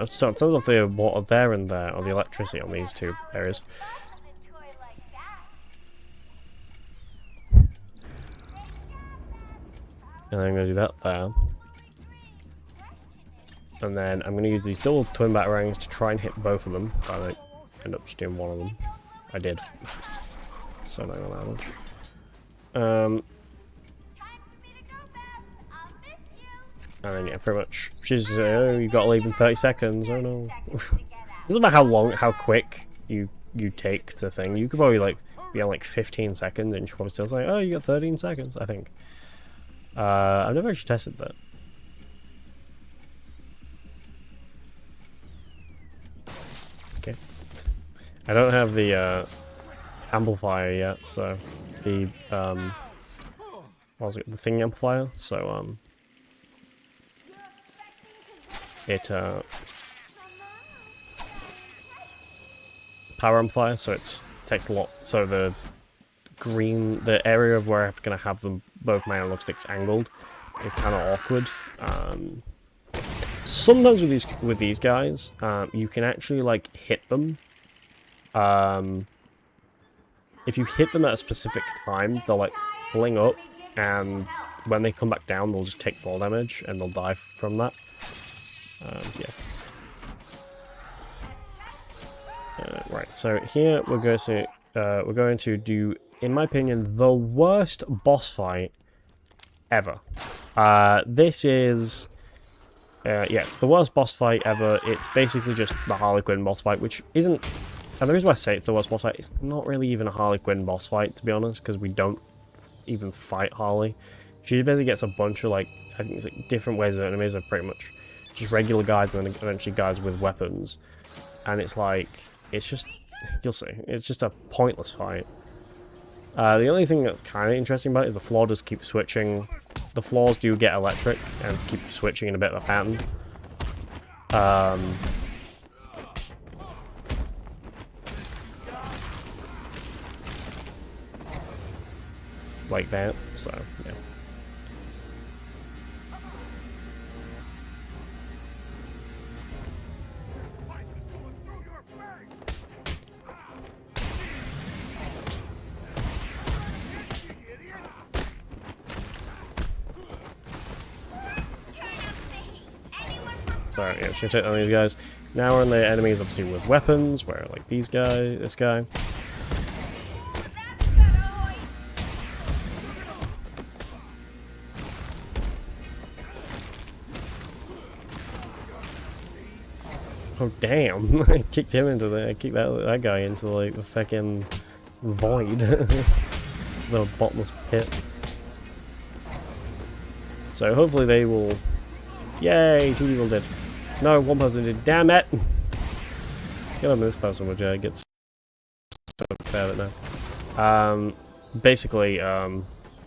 So it turns off the water there and there, or the electricity on these two areas. And I'm going to do that there. And then I'm going to use these double twin batarangs to try and hit both of them. But I might end up just doing one of them. I did. So not gonna happen. And then yeah, pretty much. She's oh, you got to leave in 30 seconds. Oh no. Doesn't matter how quick you take to thing. You could probably like be on like 15 seconds, and she'll probably still say, oh, you got 13 seconds. I think. I've never actually tested that. Okay. I don't have the amplifier yet, so the what was it? The thing amplifier. So it power amplifier. So it takes a lot. So the area of where I'm gonna have them both my analog sticks angled is kind of awkward. Sometimes with these guys, you can actually like hit them. If you hit them at a specific time, they'll like fling up, and when they come back down, they'll just take fall damage and they'll die from that. So yeah. Right. So here we're going to do, in my opinion, the worst boss fight ever. This is, yeah, it's the worst boss fight ever. It's basically just the Harley Quinn boss fight, which isn't, and the reason why I say it's the worst boss fight, it's not really even a Harley Quinn boss fight, to be honest, because we don't even fight Harley. She basically gets a bunch of, like, I think it's like different waves of enemies are pretty much just regular guys and then eventually guys with weapons. And it's like, it's just, you'll see, it's just a pointless fight. The only thing that's kind of interesting about it is the floor does keep switching. The floors do get electric and keep switching in a bit of a pattern. Like that, so yeah. So yeah, just gonna take on these guys. Now we're on the enemies, obviously with weapons, where like these guys, this guy. Oh damn! I kicked him into the. I kicked that guy into like the fucking void, the bottomless pit. So hopefully they will. Yay! 2 people did. No, 1 person did. Damn it! Get on this person, which gets out of it now. Basically,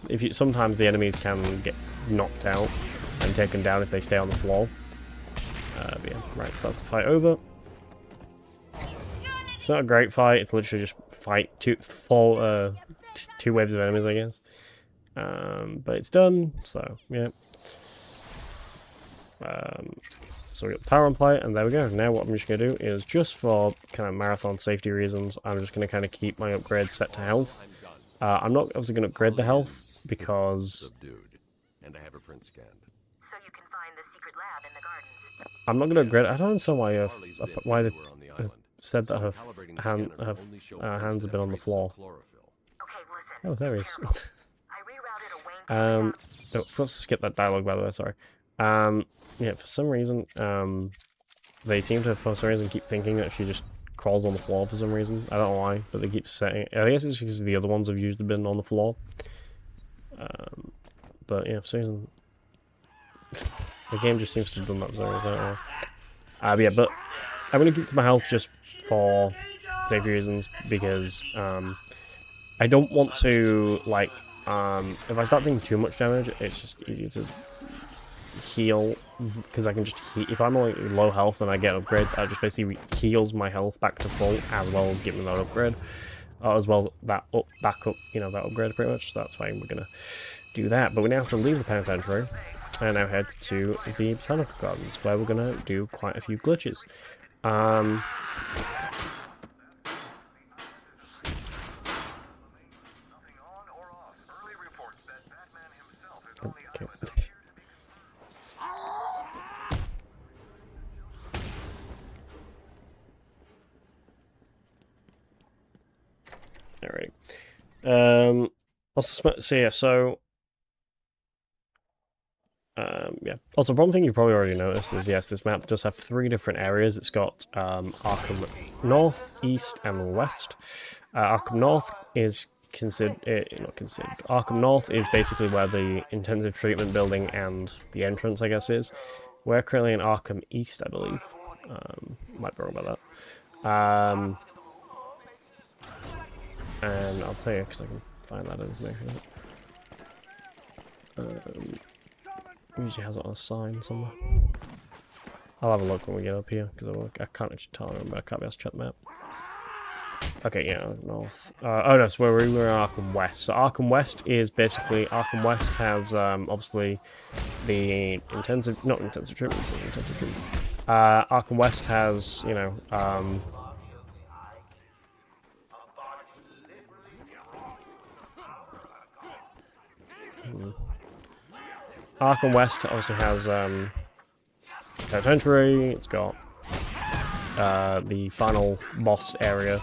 if you sometimes the enemies can get knocked out and taken down if they stay on the floor. But yeah, right, so that's the fight over. It's not a great fight, it's literally just fight two waves of enemies, I guess. But it's done, so yeah. So we got the power on play, and there we go. Now what I'm just going to do is, just for kind of marathon safety reasons, I'm just going to kind of keep my upgrades set to health. I'm not obviously going to upgrade the health, because I'm not going to upgrade. I don't understand why they said that her hands have been on the floor. Oh, there he is. Oh, let's skip that dialogue, by the way, sorry. Yeah, for some reason, they seem to, for some reason, keep thinking that she just crawls on the floor for some reason. I don't know why, but they keep saying. I guess it's because the other ones have usually been on the floor. But yeah, for some reason, the game just seems to have done that for some reason. I don't know. But yeah, but I'm gonna keep to my health just for safety reasons, because I don't want to like if I start doing too much damage, it's just easier to heal, because I can just if I'm like low health and I get upgrades, that just basically heals my health back to full, as well as giving that upgrade, as well as that back up, you know, that upgrade pretty much. So that's why we're gonna do that. But we now have to leave the penitentiary and now head to the botanical gardens, where we're gonna do quite a few glitches. Okay. Alright. Also, so yeah, so yeah. Also, one thing you've probably already noticed is, yes, this map does have 3 different areas. It's got Arkham North, East, and West. Arkham North is Arkham North is basically where the intensive treatment building and the entrance, I guess, is. We're currently in Arkham East, I believe. Might be wrong about that. And I'll tell you, because I can find that information. Usually has it on a sign somewhere. I'll have a look when we get up here, because I can't actually tell, remember, I can't be able to check the map. Okay, yeah, north. Oh no, so we're in Arkham West. So Arkham West is basically, Arkham West has obviously the intensive treatment, it's intensive treatment. Arkham West has, you know, Arkham West obviously has penitentiary. It's got the final boss area,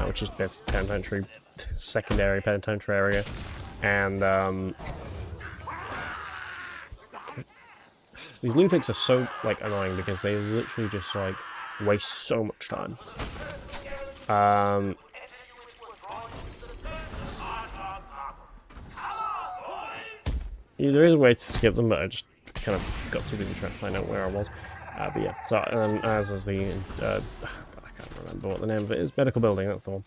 which is best penitentiary, secondary penitentiary area, and these lunatics are so like annoying because they literally just like waste so much time. Yeah, there is a way to skip them, but I just kind of got too busy trying to find out where I was. But yeah, so as is the God, I can't remember what the name of it is. Medical building, that's the one.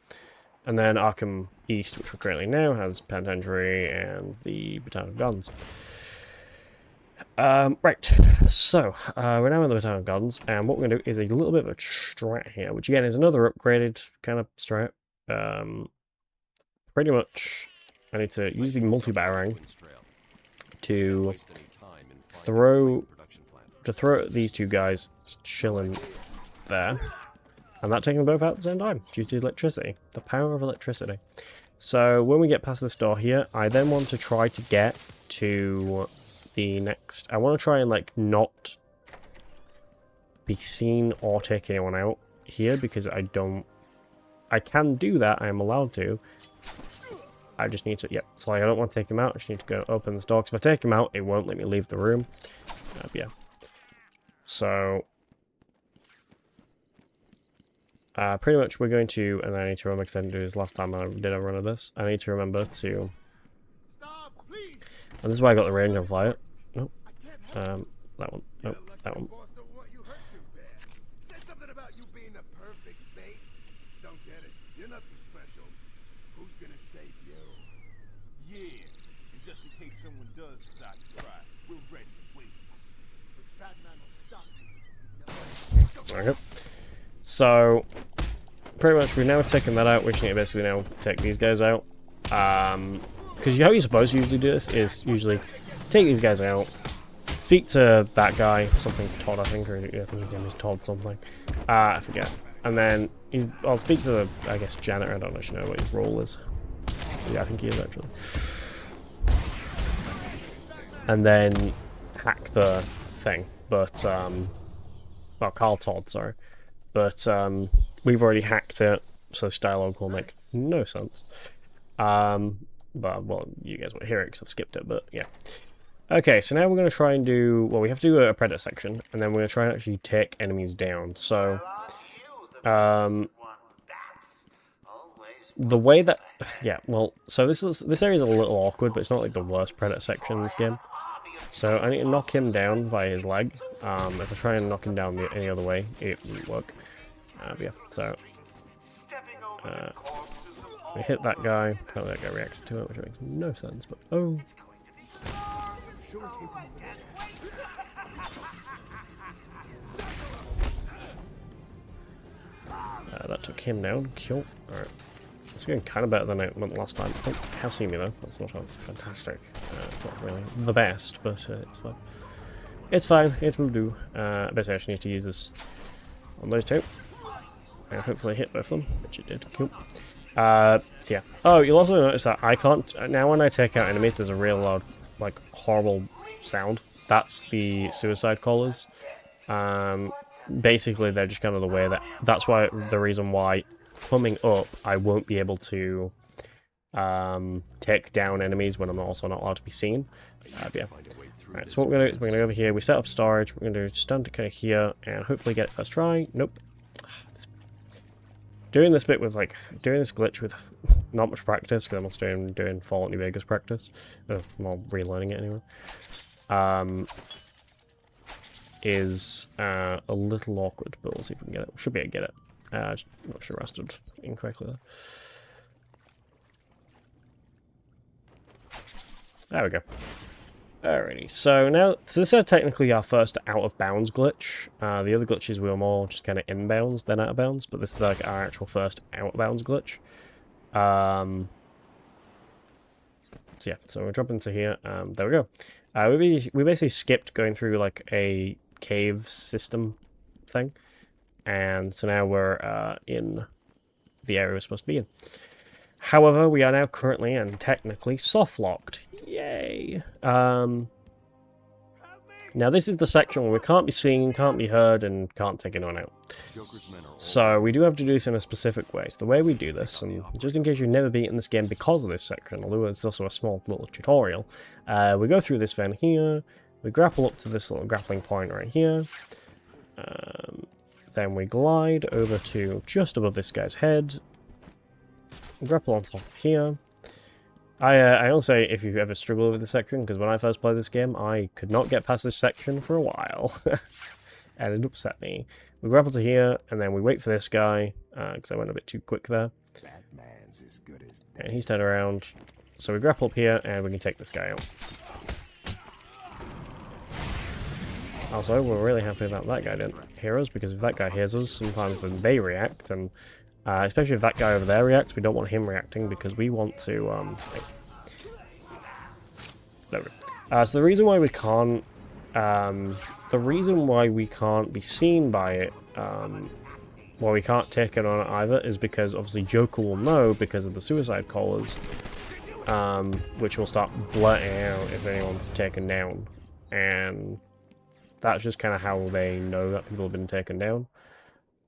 And then Arkham East, which we're currently now, has penitentiary and the botanical gardens. Right, so we're now in the botanical gardens, and what we're going to do is a little bit of a strat here, which again is another upgraded kind of strat. Pretty much, I need to use the multi-batarang to throw these 2 guys chilling there, and that taking them both out at the same time due to electricity, the power of electricity. So when we get past this door here, I then want to try to get to the next. I want to try and like not be seen or take anyone out here because I can do that, I am allowed to. I just need to, yeah, so I don't want to take him out, I just need to go open this door, because if I take him out, it won't let me leave the room. Yeah. So, pretty much we're going to, and I need to remember because I didn't do this last time I did a run of this, I need to remember to, and this is why I got the range on fire. Nope. That one. Nope. That one. Okay. So, pretty much we've now taken that out, we just need to basically now take these guys out. Because how you're supposed to usually do this is usually take these guys out, speak to that guy, something Todd I think, or I think his name is Todd something. I forget. And then I'll speak to the, I guess, janitor, I don't actually know what his role is. Yeah, I think he is actually. And then hack the thing, but, well, Carl Todd, sorry. But, we've already hacked it, so this dialogue will make no sense. But, well, you guys won't hear it because I've skipped it, but yeah. Okay, so now we're going to try and do, well, we have to do a predator section, and then we're going to try and actually take enemies down. So, the way that, yeah, well, so this area is a little awkward, but it's not like the worst predator section in this game. So I need to knock him down via his leg. If I try and knock him down any other way, it wouldn't work. Yeah, so we hit that guy. Apparently that guy reacted to it, which makes no sense. But oh, that took him down. Cool. All right. It's going kind of better than it went last time. Oh, have seen me though. That's not fantastic. Not really the best, but it's fine. It's fine. It will do. Basically, I just need to use this on those two, and hopefully hit both of them, which it did. Cool. So yeah. Oh, you'll also notice that I can't now. When I take out enemies, there's a real loud, like, horrible sound. That's the suicide callers. Basically, they're just kind of the way that's why the reason why. Coming up, I won't be able to take down enemies when I'm also not allowed to be seen. Yeah. Alright, so what we're going to do is we're going to go over here, we set up storage, we're going to stand kind of here, and hopefully get it first try. Nope. Doing this bit with, like, doing this glitch with not much practice, because I'm also doing Fallout New Vegas practice. I'm all relearning it anyway. Is a little awkward, but we'll see if we can get it. We should be able to get it. Just not sure I stood incorrectly there. There we go. Alrighty, so now, so this is technically our first out-of-bounds glitch. The other glitches were more just kind of inbounds than out-of-bounds, but this is like our actual first out-of-bounds glitch. So yeah, so we'll jump into here. There we go. We basically skipped going through like a cave system thing. And so now we're in the area we're supposed to be in. However, we are now currently and technically soft-locked. Yay! Now this is the section where we can't be seen, can't be heard, and can't take anyone out. So we do have to do this in a specific way. So the way we do this, and just in case you've never beaten this game because of this section, although it's also a small little tutorial, we go through this van here, we grapple up to this little grappling point right here, then we glide over to just above this guy's head, grapple on top of here. I will say if you've ever struggled with this section, because when I first played this game, I could not get past this section for a while, and it upset me. We grapple to here, and then we wait for this guy, because I went a bit too quick there. And he's turned around, so we grapple up here, and we can take this guy out. Also, we're really happy that that guy didn't hear us, because if that guy hears us, sometimes then they react, and especially if that guy over there reacts, we don't want him reacting, because we want to, there we go. So the reason why we can't be seen by it, well, we can't take it on it either, is because obviously Joker will know because of the suicide callers, which will start blurting out if anyone's taken down, and that's just kind of how they know that people have been taken down.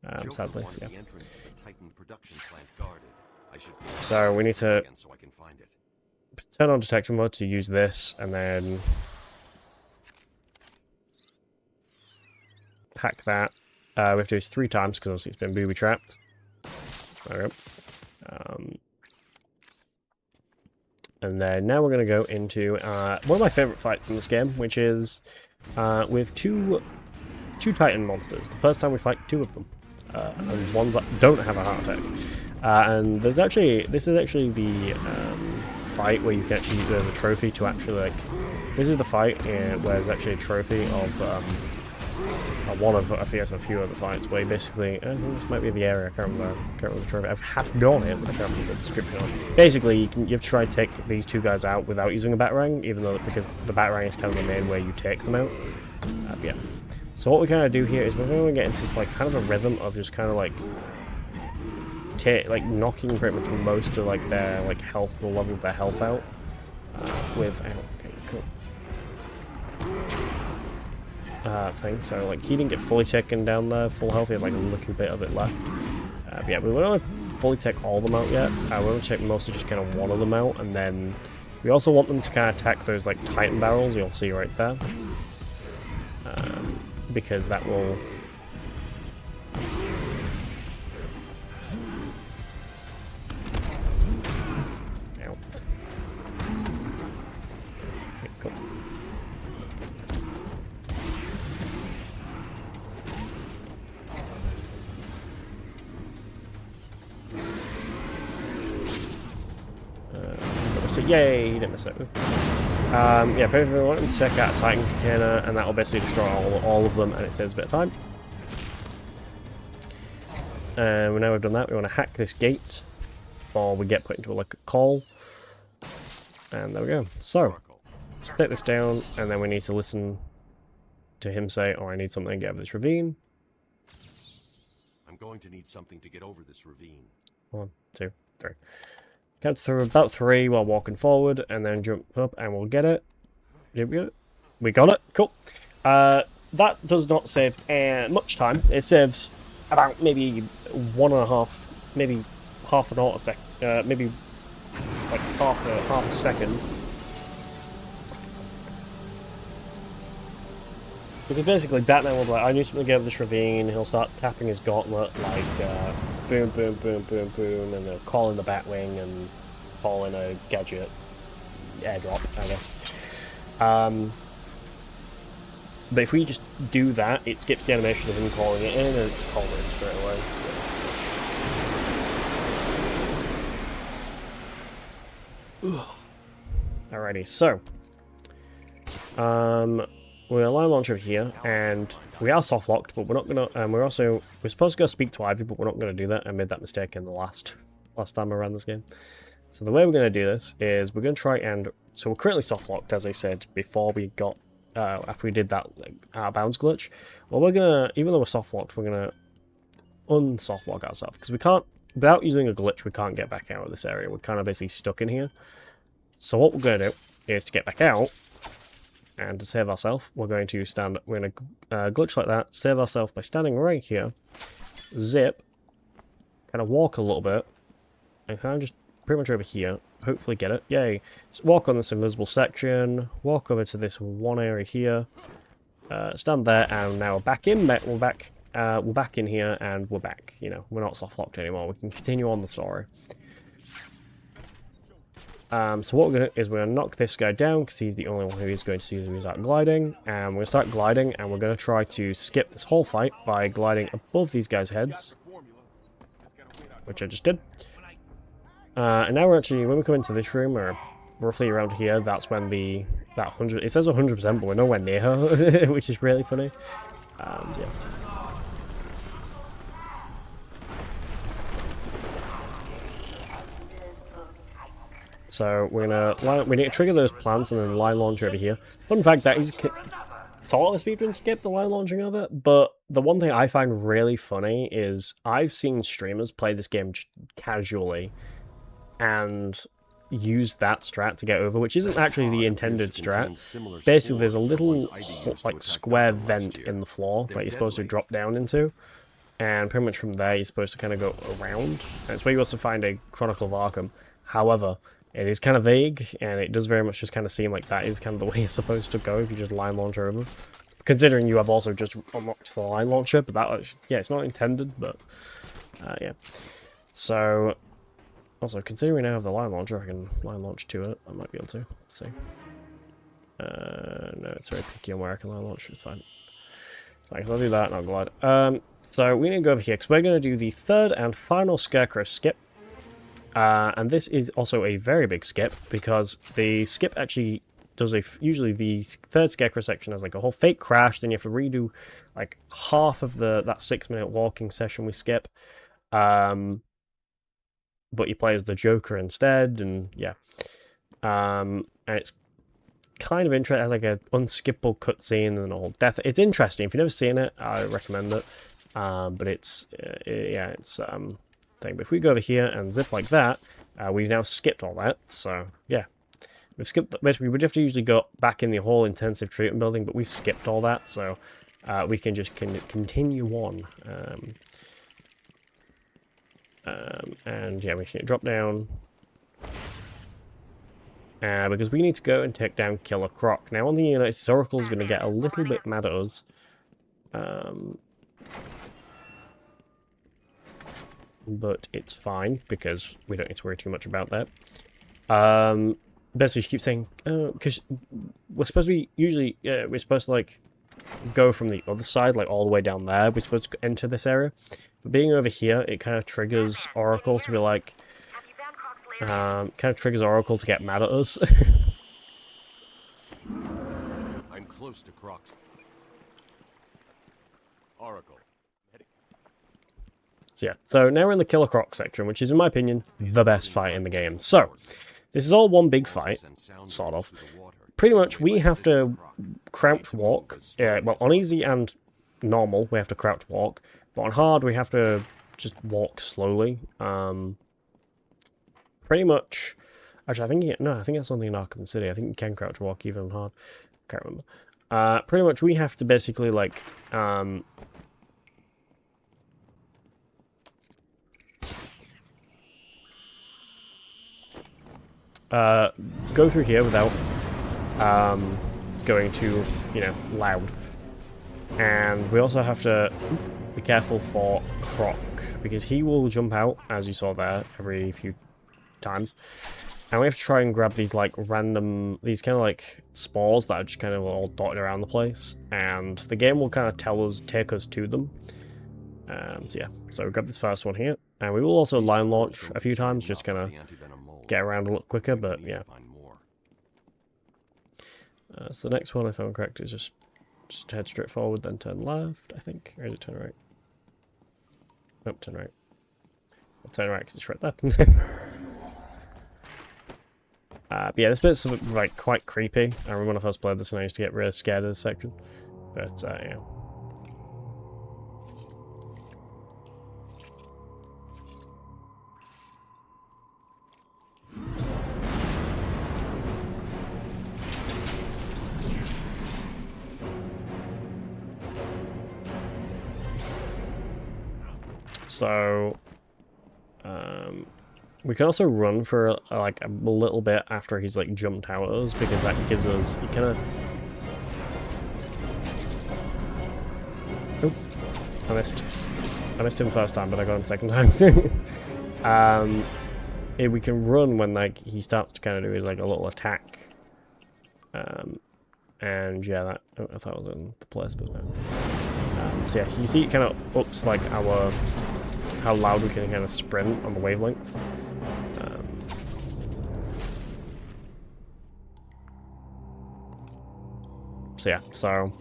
Joker Sadly, wanted yeah. the entrance to the Titan production plant guarded. I should be able to So we need to again so I can find it. turn on detection mode to use this, and then hack that. We have to do this 3 times because obviously it's been booby trapped. There we go. And then now we're going to go into one of my favourite fights in this game, which is with two Titan monsters. The first time we fight 2 of them, and ones that don't have a heart attack. And this is actually the fight where you can actually use it as a trophy to actually, like, this is the fight where there's actually a trophy of one of, I think there's a few other fights where you basically, I think this might be the area, I can't remember the trophy. I've had done it, but I can't remember the description on it. Basically, you have to try to take these 2 guys out without using a batarang, even though, because the batarang is kind of the main way you take them out. Yeah. So what we're going to do here is we're going to get into this, like, kind of a rhythm of just kind of, like, knocking pretty much most of, like, their, like, health, the level of their health out, okay, cool. Thing. So, like, he didn't get fully taken down there, full health, he had, like, a little bit of it left. But yeah, we won't fully take all of them out yet. We want to take mostly just kind of one of them out, and then we also want them to kind of attack those, like, Titan barrels you'll see right there. Because that will... Ow. Okay, cool. So yay, you didn't miss it. Yeah, basically we want to check out a Titan container, and that will basically destroy all of them, and it saves a bit of time. And now we've done that, we want to hack this gate, or we get put into like a call. And there we go. So, take this down, and then we need to listen to him say, oh, I need something to get over this ravine. I'm going to need something to get over this ravine. 1, 2, 3. Count through about 3 while walking forward, and then jump up, and we'll get it. Did we get it? We got it. Cool. That does not save much time. It saves about maybe 1.5, maybe half an autosec, maybe like half a second. Because basically, Batman will be like, I need something to get over this ravine. He'll start tapping his gauntlet, like, boom, boom, boom, boom, boom, and they'll call in the Batwing and call in a gadget airdrop, I guess. But if we just do that, it skips the animation of him calling it in, and it's called in straight away. So. Alrighty, so. We're line launch over here, and we are soft locked, but we're not gonna. We're supposed to go speak to Ivy, but we're not gonna do that. I made that mistake in the last time I ran this game. So the way we're gonna do this is we're gonna try and. So we're currently soft locked, as I said before we got after we did that out of bounds glitch. Well, we're gonna, even though we're soft locked, we're gonna unsoft lock ourselves because we can't, without using a glitch, we can't get back out of this area. We're kind of basically stuck in here. So what we're gonna do is to get back out. And to save ourselves, we're going to glitch like that, save ourselves by standing right here, zip, kind of walk a little bit, and kind of just pretty much over here, hopefully get it, yay. So walk on this invisible section, walk over to this one area here, stand there, and now we're back in, we're back in here, and we're back, you know, we're not soft locked anymore, we can continue on the story. So what we're going to do is we're going to knock this guy down because he's the only one who is going to use that gliding, and we're going to start gliding, and we're going to try to skip this whole fight by gliding above these guys' heads, which I just did. And now we're actually, when we come into this room, or roughly around here, that's when it says 100%, but we're nowhere near her, which is really funny. And yeah. So we need to trigger those plants and then line launch over here. Fun fact, that is sort of a speedrun skip, the line launching of it, but the one thing I find really funny is I've seen streamers play this game just casually, and use that strat to get over, which isn't actually the intended strat. Basically, there's a little like square vent in the floor that you're supposed to drop down into, and pretty much from there you're supposed to kind of go around. And it's where you also find a Chronicle of Arkham. However, it is kind of vague, and it does very much just kind of seem like that is kind of the way you're supposed to go if you just line launch over. Considering you have also just unlocked the line launcher, but that, yeah, it's not intended, but yeah. So, also, considering we now have the line launcher, I can line launch to it. I might be able to. Let's see. No, it's very picky on where I can line launch. It's fine. So I'll do that and I'll glide. So we need to go over here, because we're going to do the third and final Scarecrow skip. And this is also a very big skip, because the skip actually does usually the third Scarecrow section has like a whole fake crash, then you have to redo like half of that 6-minute walking session we skip. But you play as the Joker instead, and yeah. And it's kind of interesting, it has like an unskippable cutscene and all death. It's interesting. If you've never seen it, I recommend it. But it's yeah, it's thing. But if we go over here and zip like that, we've now skipped all that. So yeah, we've skipped. Basically, we'd have to usually go back in the whole intensive treatment building, but we've skipped all that, so we can just continue on. And yeah, we should drop down. Because we need to go and take down Killer Croc. Now on the United States, Oracle's going to get a little bit mad at us. But it's fine, because we don't need to worry too much about that. Basically, she keeps saying, because we're supposed to be, usually, we're supposed to, like, go from the other side, like, all the way down there. We're supposed to enter this area. But being over here, it kind of triggers Oracle to be like, kind of triggers Oracle to get mad at us. I'm close to Croc's. Oracle. So yeah, so now we're in the Killer Croc section, which is, in my opinion, the best fight in the game. So, this is all one big fight, sort of. Pretty much, we have to crouch walk. Well, on easy and normal, we have to crouch walk. But on hard, we have to just walk slowly. Pretty much... Actually, I think... No, I think that's only in Arkham City. I think you can crouch walk even on hard. Can't remember. Pretty much, we have to basically, like... go through here without going too, you know, loud. And we also have to be careful for Croc, because he will jump out, as you saw there, every few times. And we have to try and grab these, like, random, these kind of, like, spores that are just kind of all dotted around the place. And the game will kind of take us to them. So yeah, so we grab this first one here. And we will also line launch a few times, just kind of get around a lot quicker, but yeah. So the next one, if I'm correct, is just head straight forward, then turn left, I think. Or is it turn right? Nope, turn right. I'll turn right because it's right there. But yeah, this bit's like quite creepy. I remember when I first played this and I used to get really scared of this section. But yeah. So, we can also run for like a little bit after he's like jumped out at us, because that gives us, he kind of... Oh, I missed him first time, but I got him second time. We can run when like he starts to kind of do his like a little attack. And yeah, that I thought it was in the place, but no. So yeah, you see it kind of ups like our... how loud we can kind of sprint on the wavelength. So yeah, so...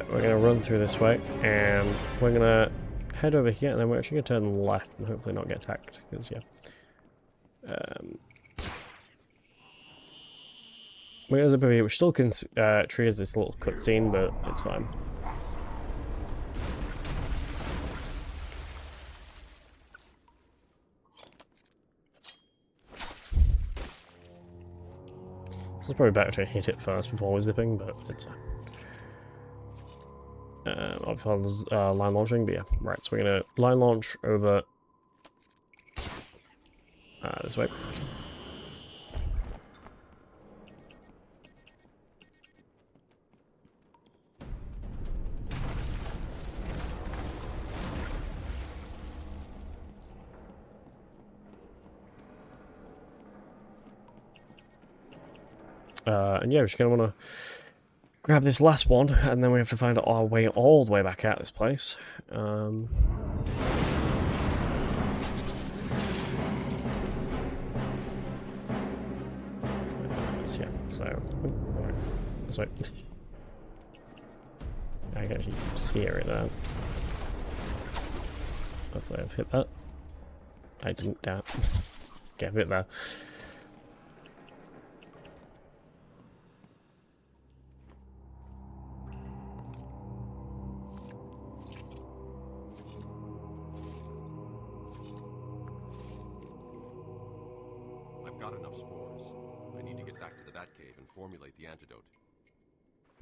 we're going to run through this way, and we're going to head over here, and then we're actually going to turn left and hopefully not get attacked, because yeah. we're gonna zip over here, which still can triggers this little cutscene, but it's fine. So it's probably better to hit it first before we're zipping, but it's obviously there's line launching, but yeah, right. So we're gonna line launch over this way. And yeah, we're just gonna want to grab this last one, and then we have to find our way all the way back out this place. So yeah, so this way. I can actually see it right now. Hopefully I've hit that. I didn't doubt. Get it there. Got enough spores. I need to get back to the Batcave and formulate the antidote.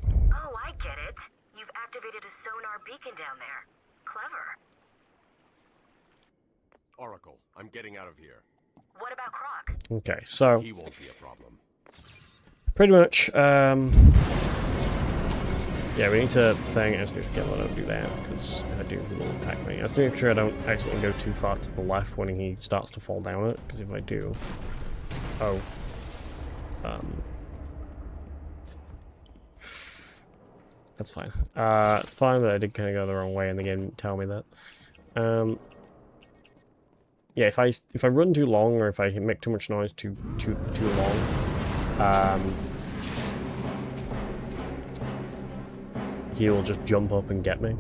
Oh, I get it. You've activated a sonar beacon down there. Clever. Oracle, I'm getting out of here. What about Croc? Okay, so He won't be a problem. pretty much, yeah, we need to thing. I just need to get let him do that, because if I do, he will attack me. I just need to make sure I don't accidentally go too far to the left when he starts to fall down it, because if I do... Oh. That's fine. It's fine, but I did kind of go the wrong way and the game didn't tell me that. Yeah, if I run too long or if I make too much noise too long, he will just jump up and get me.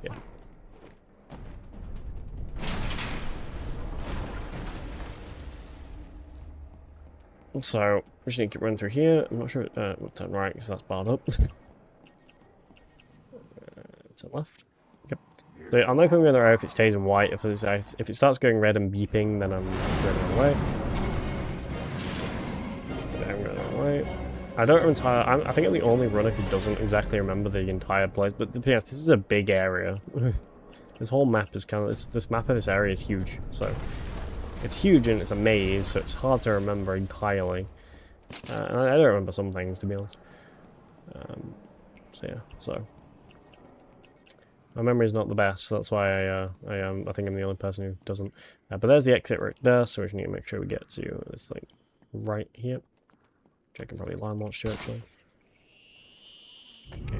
Yeah. So, we just need to keep running through here. I'm not sure we'll turn right because that's barred up. Turn left. Yep. So I'll know if I'm going the right if it stays in white. If it starts going red and beeping, then I'm going the wrong way. I'm going the wrong way. I don't entirely. I think I'm the only runner who doesn't exactly remember the entire place. But yes, this is a big area. This whole map is kind of this map of this area is huge. So. It's huge and it's a maze, so it's hard to remember entirely. And I don't remember some things, to be honest. So yeah, so my memory's not the best. So that's why I think I'm the only person who doesn't. But there's the exit right there, so we just need to make sure we get to this thing right here. Which I can probably line launch to actually. Okay.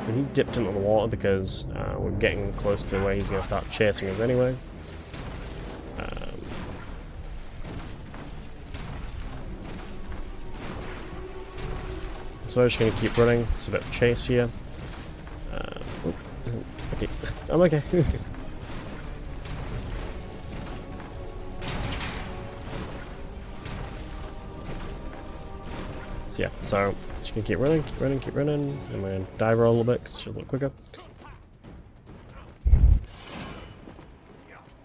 And he's dipped into the water because we're getting close to where he's going to start chasing us anyway. So I'm just going to keep running. It's a bit of a chase here. Okay. I'm okay. So yeah, so just gonna keep running, and we're gonna dive roll a little bit because it should look quicker.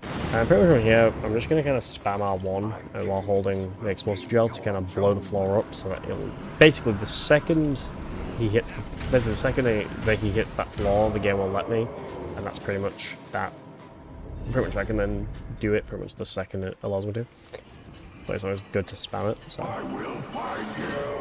And pretty much from here, I'm just gonna kind of spam R1 while holding the explosive gel to kind of blow the floor up, so that it'll basically the second he hits that he hits that floor, the game will let me, and that's pretty much that. Pretty much I can then do it pretty much the second it allows me to. But it's always good to spam it. So. I will find you.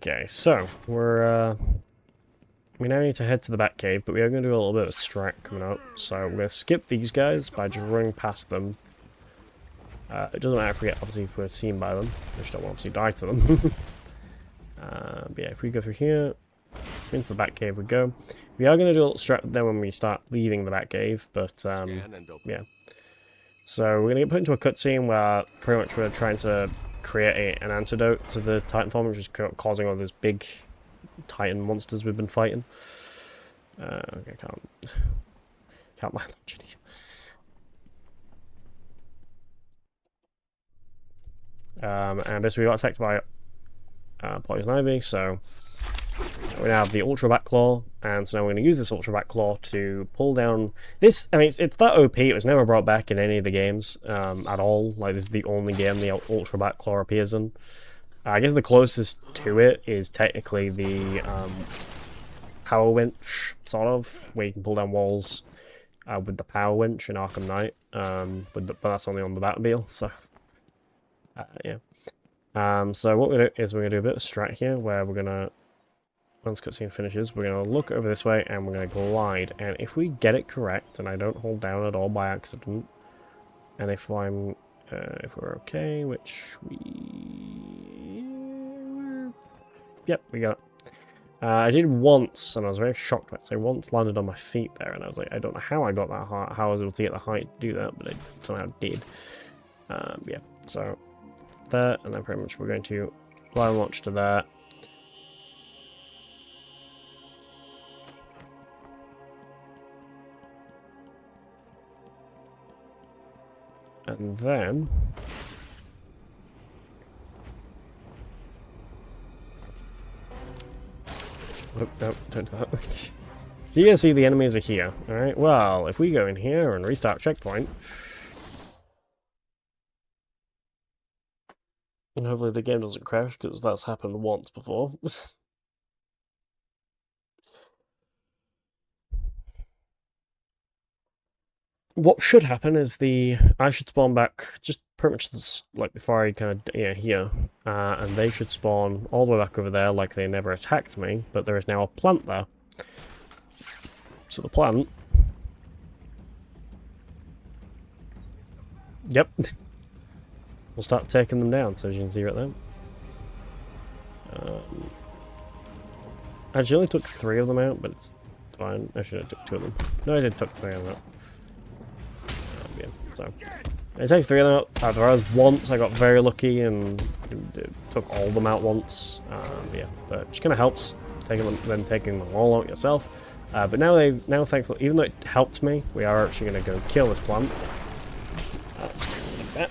Okay, so we now need to head to the Batcave, but we are going to do a little bit of a strat coming up. So we're going to skip these guys by just running past them. It doesn't matter if we get obviously if we're seen by them. We just don't obviously die to them. But yeah, if we go through here, into the Batcave we go. We are going to do a little strat then when we start leaving the Batcave, but yeah. So we're going to get put into a cutscene where pretty much we're trying to create an antidote to the Titan form, which is causing all those big Titan monsters we've been fighting. Okay, can't mind launching and basically we got attacked by Poison Ivy, so we now have the Ultra Bat Claw, and so now we're going to use this Ultra Bat Claw to pull down this. I mean, it's that OP, it was never brought back in any of the games at all. Like, this is the only game the Ultra Bat Claw appears in. I guess the closest to it is technically the Power Winch, sort of, where you can pull down walls with the Power Winch in Arkham Knight, but that's only on the Batmobile, so yeah. So what we're going to do is we're going to do a bit of strat here, where we're going to, once cutscene finishes, we're going to look over this way and we're going to glide, and if we get it correct, and I don't hold down at all by accident, and if we're okay, which yep, we got it. I did once, and I was very shocked when I once landed on my feet there, and I was like, I don't know how I got that height, how I was able to get the height to do that, but I somehow did. Yeah, so there, and then pretty much we're going to glide launch to there. And then oh, no, don't do that. You can see the enemies are here. Alright, well, if we go in here and restart checkpoint, and hopefully the game doesn't crash, because that's happened once before. What should happen is I should spawn back just pretty much like before I kind of here, and they should spawn all the way back over there like they never attacked me, but there is now a plant there. So the plant, yep, we'll start taking them down. So as you can see right there, I actually only took 3 of them out, but it's fine. Actually, I took 2 of them. No, I did took 3 of them out. Yeah, so it takes 3 of them out. There was once I got very lucky and took all of them out once. Yeah, but it just kind of helps taking them all out yourself. But now thankfully, even though it helped me, we are actually going to go kill this plant. Like that,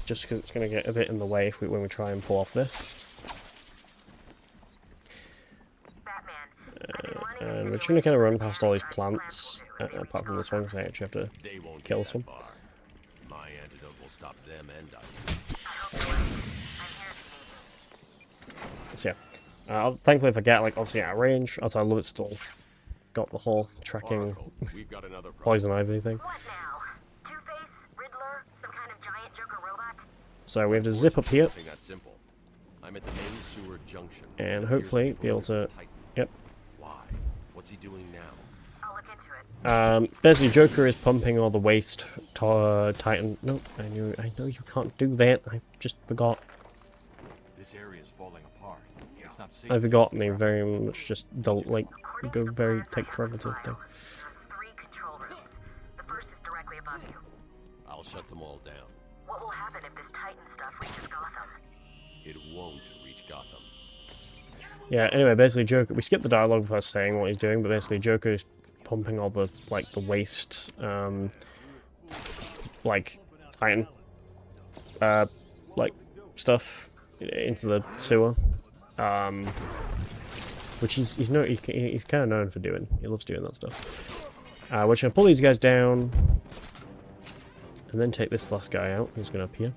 just because it's going to get a bit in the way when we try and pull off this. And we're just going to kind of run past all these plants, apart from this one, because I actually have to kill this one. My antidote will stop them and So yeah, thankfully if I get, like, obviously out of range, also I love it still got the whole tracking poison ivy thing. What now? Two-Face, Riddler, some kind of giant Joker robot? So we have to zip up here, that simple. I'm at the main sewer junction. and hopefully be able to, yep. Why? What's he doing now? I'll look into it. Basically Joker is pumping all the waste Titan. No, I know you can't do that. I just forgot. This area is falling apart. It's not safe. I forgot, and they very much just take forever to think. 3 control rooms. The first is directly above you. I'll shut them all down. What will happen if this Titan stuff reaches Gotham? It won't reach Gotham. Yeah, anyway, basically Joker, we skipped the dialogue of us saying what he's doing, but basically Joker is pumping all the, like, the waste, like, Titan, like, stuff into the sewer, which he's kind of known for doing. He loves doing that stuff. We're going to pull these guys down, and then take this last guy out, who's going to appear.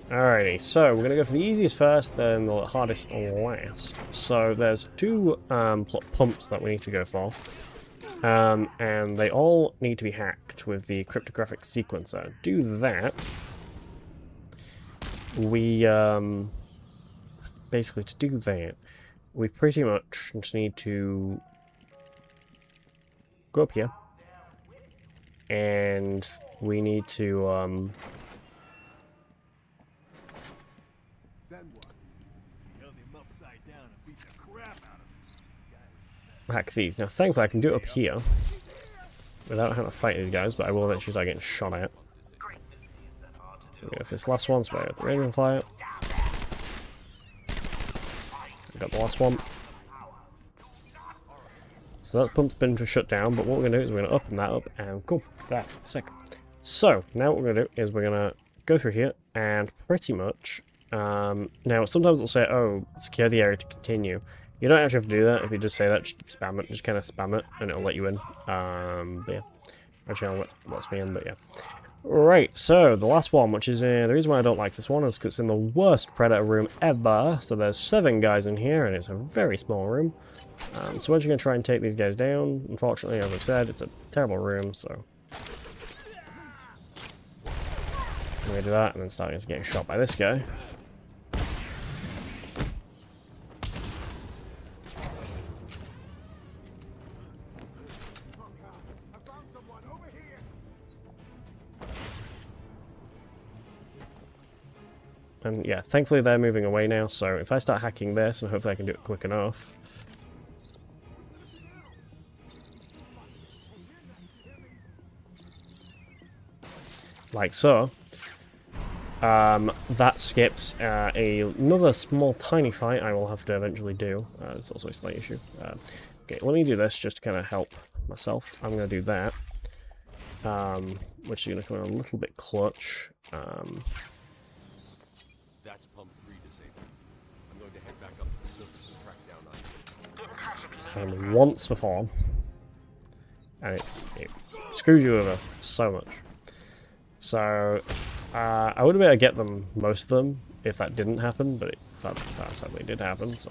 Alrighty, so we're going to go for the easiest first, then the hardest last. So there's 2 pumps that we need to go for, and they all need to be hacked with the cryptographic sequencer. Do that. We, basically to do that, we pretty much just need to go up here, and we need to, hack these. Now, thankfully, I can do it up here. without having to fight these guys, but I will eventually start getting shot at. So we go for this last one, so I got the ranging fire. We got the last one. So that pump's been shut down, but what we're going to do is we're going to open that up, and cool, that, sick. So, now what we're going to do is we're going to go through here, and pretty much, now sometimes it'll say, oh, secure the area to continue. You don't actually have to do that. If you just say that, just spam it, just kind of spam it, and it'll let you in. But yeah, actually, it lets me in, but yeah. Right, so the last one, which is the reason why I don't like this one is because it's in the worst Predator room ever. So there's 7 guys in here, and it's a very small room. So once you're going to try and take these guys down, unfortunately, as I've said, it's a terrible room, so... I'm going to do that, and then start getting shot by this guy. And yeah, thankfully they're moving away now, so if I start hacking this, and hopefully I can do it quick enough. Like so. That skips another small tiny fight I will have to eventually do. It's also a slight issue. Okay, let me do this just to kind of help myself. I'm going to do that. Which is going to come in a little bit clutch. That's pump 3 disabled. I'm going to head back up to the surface and track down Ivy. Get in touch if you need And once before. And it screws you over so much. So, I would have been able to get them, most of them, if that didn't happen, but that sadly did happen, so...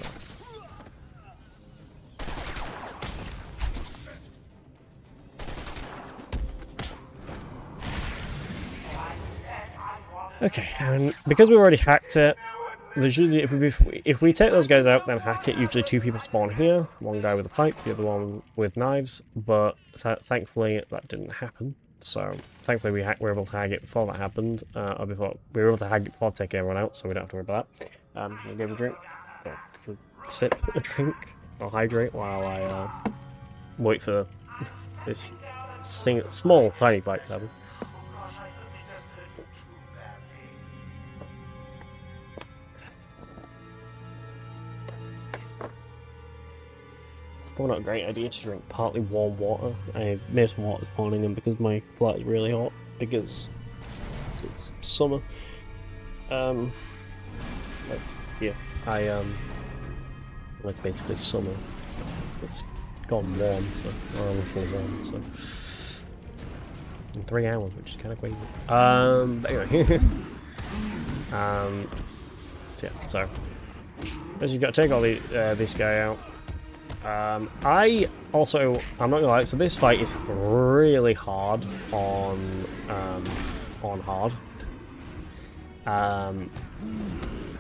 Okay, and because we already hacked it, there's usually, if we take those guys out, then hack it, usually 2 people spawn here, 1 guy with a pipe, the other one with knives, but thankfully that didn't happen. So, thankfully we were able to hack it before that happened, or before, we were able to hack it before taking everyone out, so we don't have to worry about that. I'll give a drink, or sip a drink, or hydrate while I wait for this small, tiny fight to happen. Probably not a great idea to drink partly warm water. I made some water this morning, and because my flat is really hot, because it's summer, it's basically summer. It's gone warm, so, or a little warm, so. In 3 hours, which is kind of crazy. But anyway. Yeah, so. As you got to take all this guy out. I'm not gonna lie, so this fight is really hard on hard.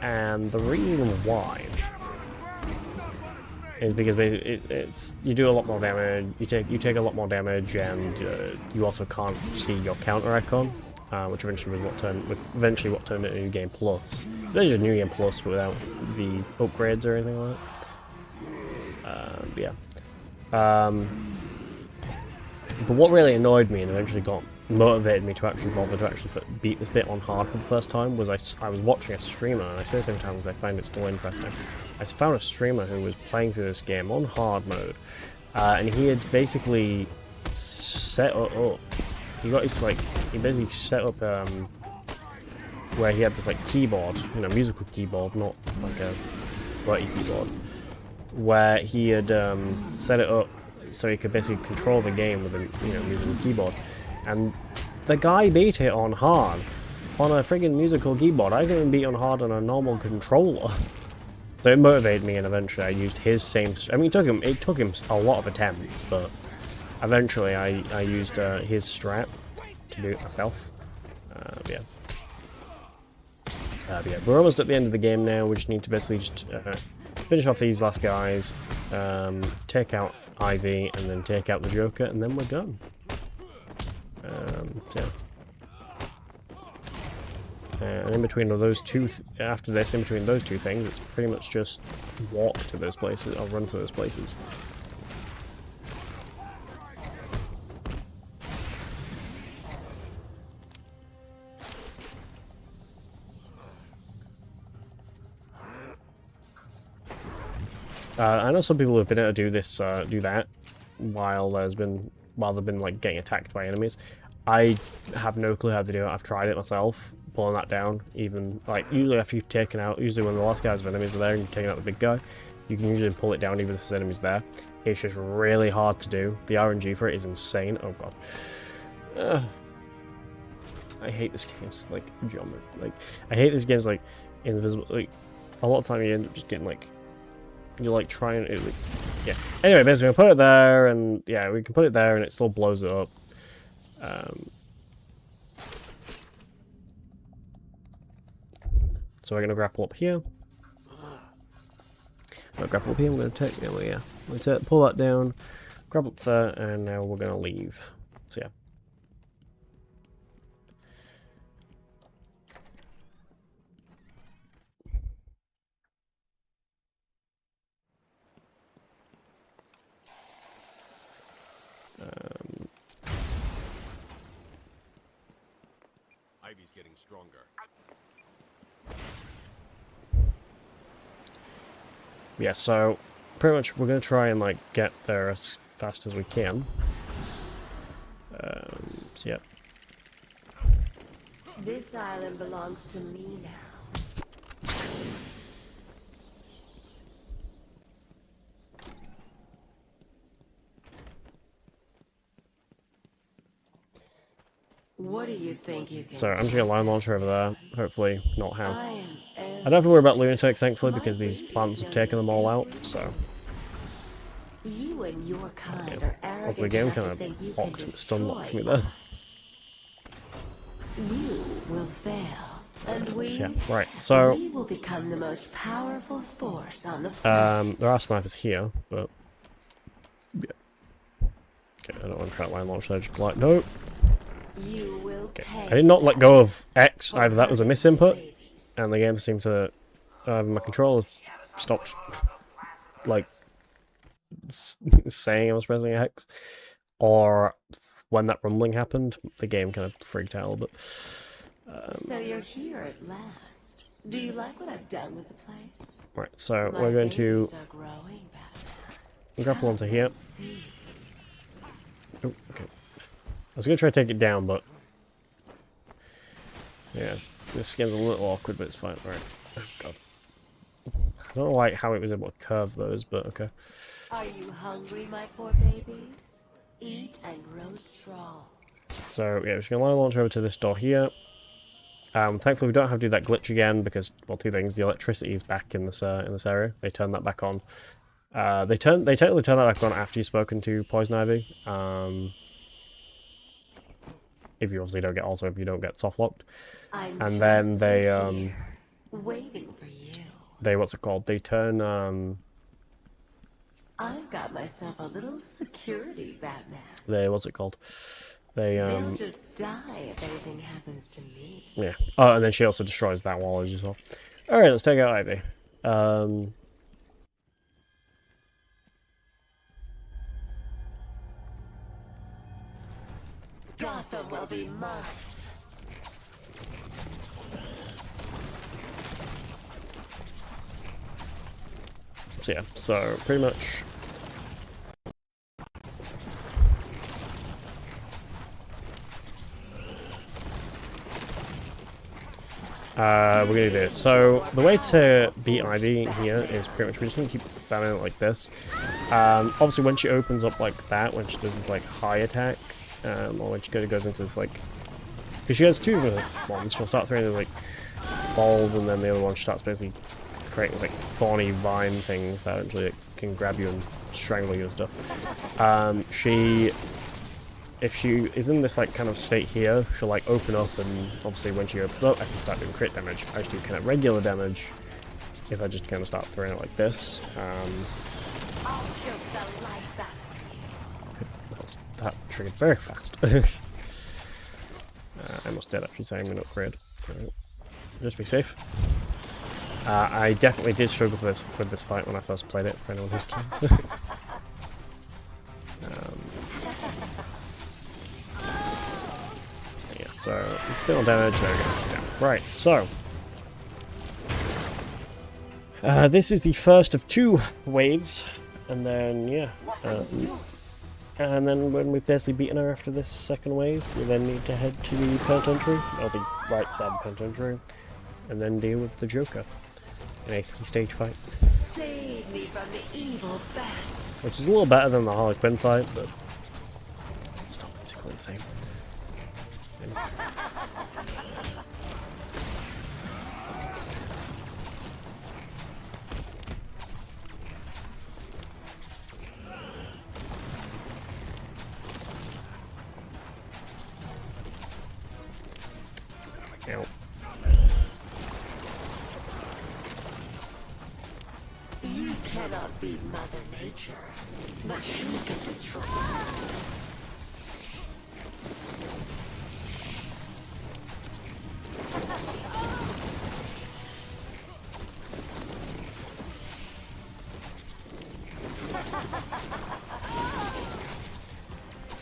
And the reason why is because it's you do a lot more damage, you take a lot more damage, and you also can't see your counter icon, which eventually was what turned it into New Game Plus. There's just New Game Plus without the upgrades or anything like that. Yeah. But what really annoyed me and eventually motivated me to actually bother to actually beat this bit on hard for the first time was I was watching a streamer, and I say this every time because I find it still interesting. I found a streamer who was playing through this game on hard mode, and he had basically set it up. He basically set up where he had this like keyboard, musical keyboard, not like a QWERTY keyboard, where he had set it up so he could basically control the game with a musical keyboard, and the guy beat it on hard on a friggin' musical keyboard. I didn't beat on hard on a normal controller. So it motivated me, and eventually I used his same. I mean, it took him a lot of attempts, but eventually I used his strat to do it myself. Yeah. Yeah, we're almost at the end of the game now. We just need to basically just finish off these last guys, take out Ivy, and then take out the Joker, and then we're done. Yeah. And in between those two, after this, in between those two things, it's pretty much just walk to those places, or run to those places. I know some people have been able to do this, do that, while they've been like getting attacked by enemies. I have no clue how to do it. I've tried it myself, pulling that down. Even like usually after you've taken out, usually when the last guys of enemies are there and you've taken out the big guy, you can usually pull it down even if there's enemies there. It's just really hard to do. The RNG for it is insane. Oh god. I hate this game's like geometry. Like I hate this game's like invisible. Like a lot of time you end up just getting like you're like trying to like, yeah. Anyway, basically we put it there, and yeah, we can put it there, and it still blows it up. So we're gonna grapple up here. Grapple up here. I'm gonna take. Oh yeah. I'm gonna pull that down, grab up there, and now we're gonna leave. So yeah. Ivy's getting stronger. Yeah, so pretty much we're gonna try and like get there as fast as we can. So yeah. This island belongs to me now. What do you think you can So I'm just gonna line launcher over there. Hopefully not have. I I don't have to worry about lunatics, thankfully, because these plants have taken them all out. So You and your kind yeah. are arrogant Also, the game enough to kind think you of can stun locked me destroy there. us. You will fail, and we, So, yeah, right. So we will become the most powerful force on the planet. there are snipers here, but yeah. Okay, I don't want to try to line launch. I just like nope. You will I did not let go of X. Either that was a misinput, and the game seemed to my controller stopped like saying I was pressing X, or when that rumbling happened, the game kind of freaked out. But So you're here at last. Do you like what I've done with the place? right, so My we're going to babies are growing better. grapple onto here. See. Oh, okay. I was gonna try to take it down, but yeah, this skin's a little awkward, but it's fine. All right. Oh god. I don't like how it was able to curve those, but okay. Are you hungry, my poor babies? Eat and grow strong. So yeah, we're just gonna line launch over to this door here. Thankfully we don't have to do that glitch again because, well, two things: the electricity is back in this area. They turned that back on. They technically turn that back on after you've spoken to Poison Ivy. If you obviously don't get, also if you don't get soft locked, and then they waiting for you. they what's it called? They turn I've got myself a little security Batman. they what's it called? They They'll just die if anything happens to me. yeah. Oh, and then she also destroys that wall as well. All right, let's take out Ivy. Gotham will be mine. So yeah, so pretty much we're gonna do this. So the way to beat Ivy here is pretty much we're just gonna keep spamming it like this. Obviously when she opens up like that, when she does this like high attack, or when she goes into this like, because she has two ones, she'll start throwing like balls, and then the other one starts basically creating like thorny vine things that actually like, can grab you and strangle you and stuff. If she is in this like kind of state here, she'll like open up, and obviously when she opens up, I can start doing crit damage. I just do kind of regular damage if I just kind of start throwing it like this. That triggered very fast. I almost did actually say I'm going to upgrade. Right. Just be safe. I definitely did struggle with this fight when I first played it, for anyone who's curious. Yeah, so bit more damage, there we go. Yeah. Right, so this is the first of 2 waves, and then, yeah. And then when we've basically beaten her after this second wave, we then need to head to the penitentiary, or the right side of the penitentiary, and then deal with the Joker in a 3-stage fight. Save me from the evil bat. Which is a little better than the Harley Quinn fight, but it's still basically the same. Ow. You cannot beat Mother Nature, but she can destroy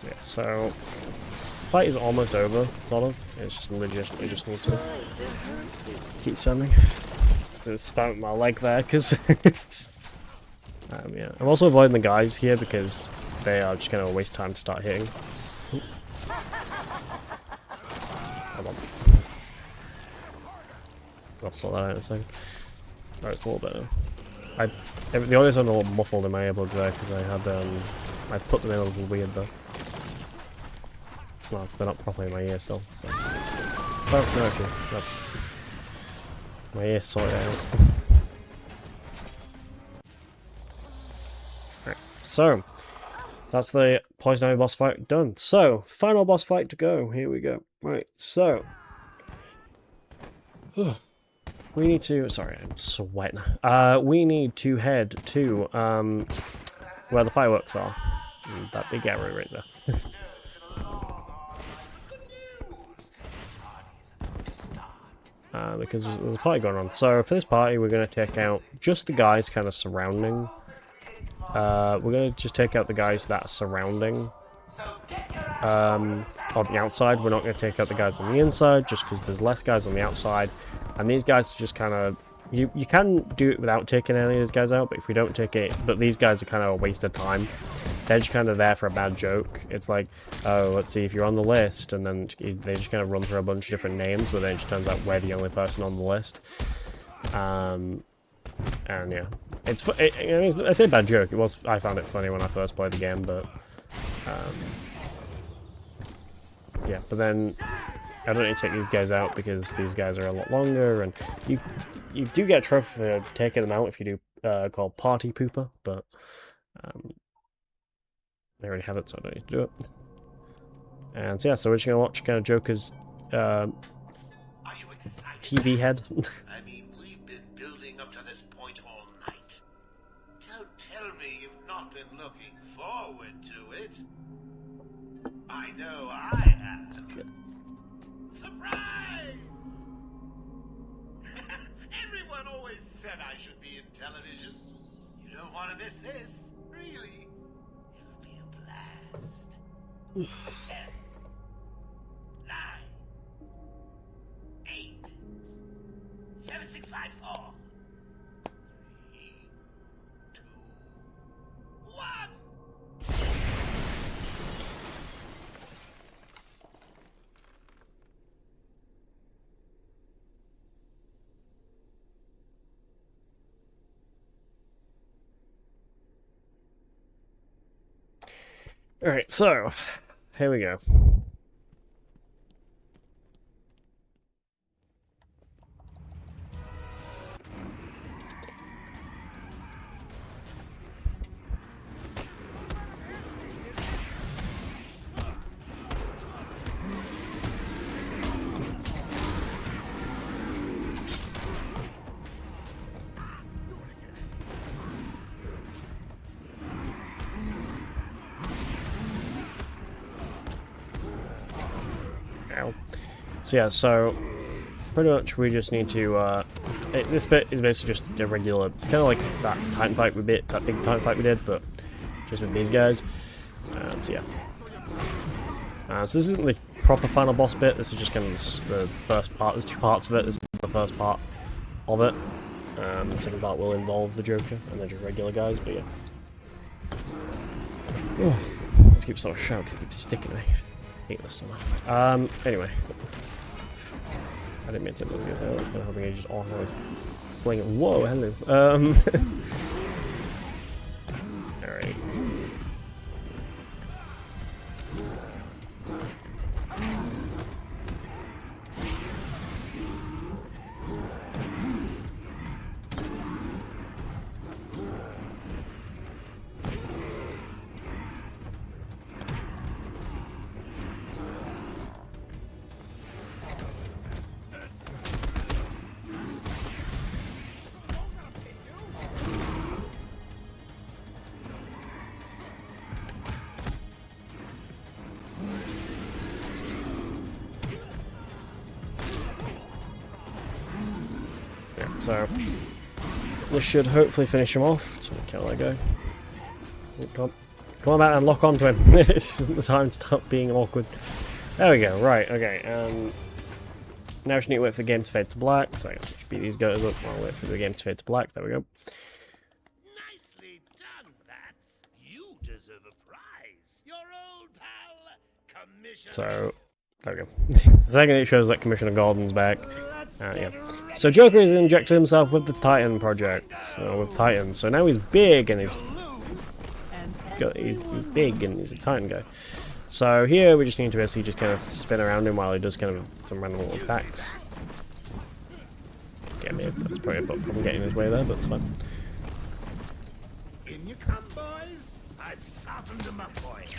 Yeah, so fight is almost over, sort of. It's just legit. We just need to keep spamming. To spam my leg there, because yeah. I'm also avoiding the guys here because they are just going to waste time to start hitting. Hold on. I'll sort that out in a second. Alright, it's a little better. The audio sounded a little muffled in my earbud there because I had I put them in a little weird though. Well, they're not properly in my ear still, so. Oh, no, actually, that's. My ear sorted out. Right, so. That's the Poison Ivy boss fight done. So, final boss fight to go. Here we go. Right, so. We need to. Sorry, I'm sweating. We need to head to where the fireworks are. That big arrow right there. Because there's a party going on. So for this party, we're going to take out just the guys kind of surrounding. We're going to just take out the guys that are surrounding on the outside. We're not going to take out the guys on the inside, just because there's less guys on the outside. And these guys are just kind of... You can do it without taking any of these guys out, but if we don't take it... But these guys are kind of a waste of time. They're just kind of there for a bad joke. It's like, oh, let's see if you're on the list, and then they just kind of run through a bunch of different names, but then it just turns out we're the only person on the list. And yeah, I say bad joke. I found it funny when I first played the game, but yeah. But then I don't need to take these guys out because these guys are a lot longer, and you do get a trophy for taking them out if you do called Party Pooper, but they already have it, so I don't need to do it. And so yeah, so we're just gonna watch kind of Joker's TV head. I mean, we've been building up to this point all night. Don't tell me you've not been looking forward to it. I know I have. Surprise! Everyone always said I should be in television. You don't want to miss this, really. It'll be a blast. 10, 9, 8, 7, 6, 5, 4, 3, 2, 1. Alright, so here we go. So yeah, so pretty much we just need to, this bit is basically just a regular, it's kind of like that Titan fight that big Titan fight we did, but just with these guys. So yeah. So this isn't the proper final boss bit, this is just kind of the first part, there's 2 parts of it, this is the first part of it. The second part will involve the Joker and then just regular guys, but yeah. Oh, I have to keep sort of shouting because it keeps sticking me. I hate this so much. Anyway. I didn't mean to lose it. I was kind of hoping he just always playing it. Whoa, hello. Alright. So, this should hopefully finish him off. So, can't let go. Come on back and lock onto him. This isn't the time to stop being awkward. There we go, right, okay. Now we just need to wait for the game to fade to black. So, I guess we'll just beat these guys up while I wait for the game to fade to black. There we go. Nicely done, Bats. You deserve a prize. Your old pal, Commissioner. So, there we go. The second it shows that Commissioner Gordon's back. Yeah. So Joker has injected himself with the Titan project, with Titan. So now he's big and he's big and he's a Titan guy. So here we just need to basically just kind of spin around him while he does kind of some random little attacks. Get me, that's probably a problem getting in his way there, but it's fine. In you come, boys. I've softened them up for you.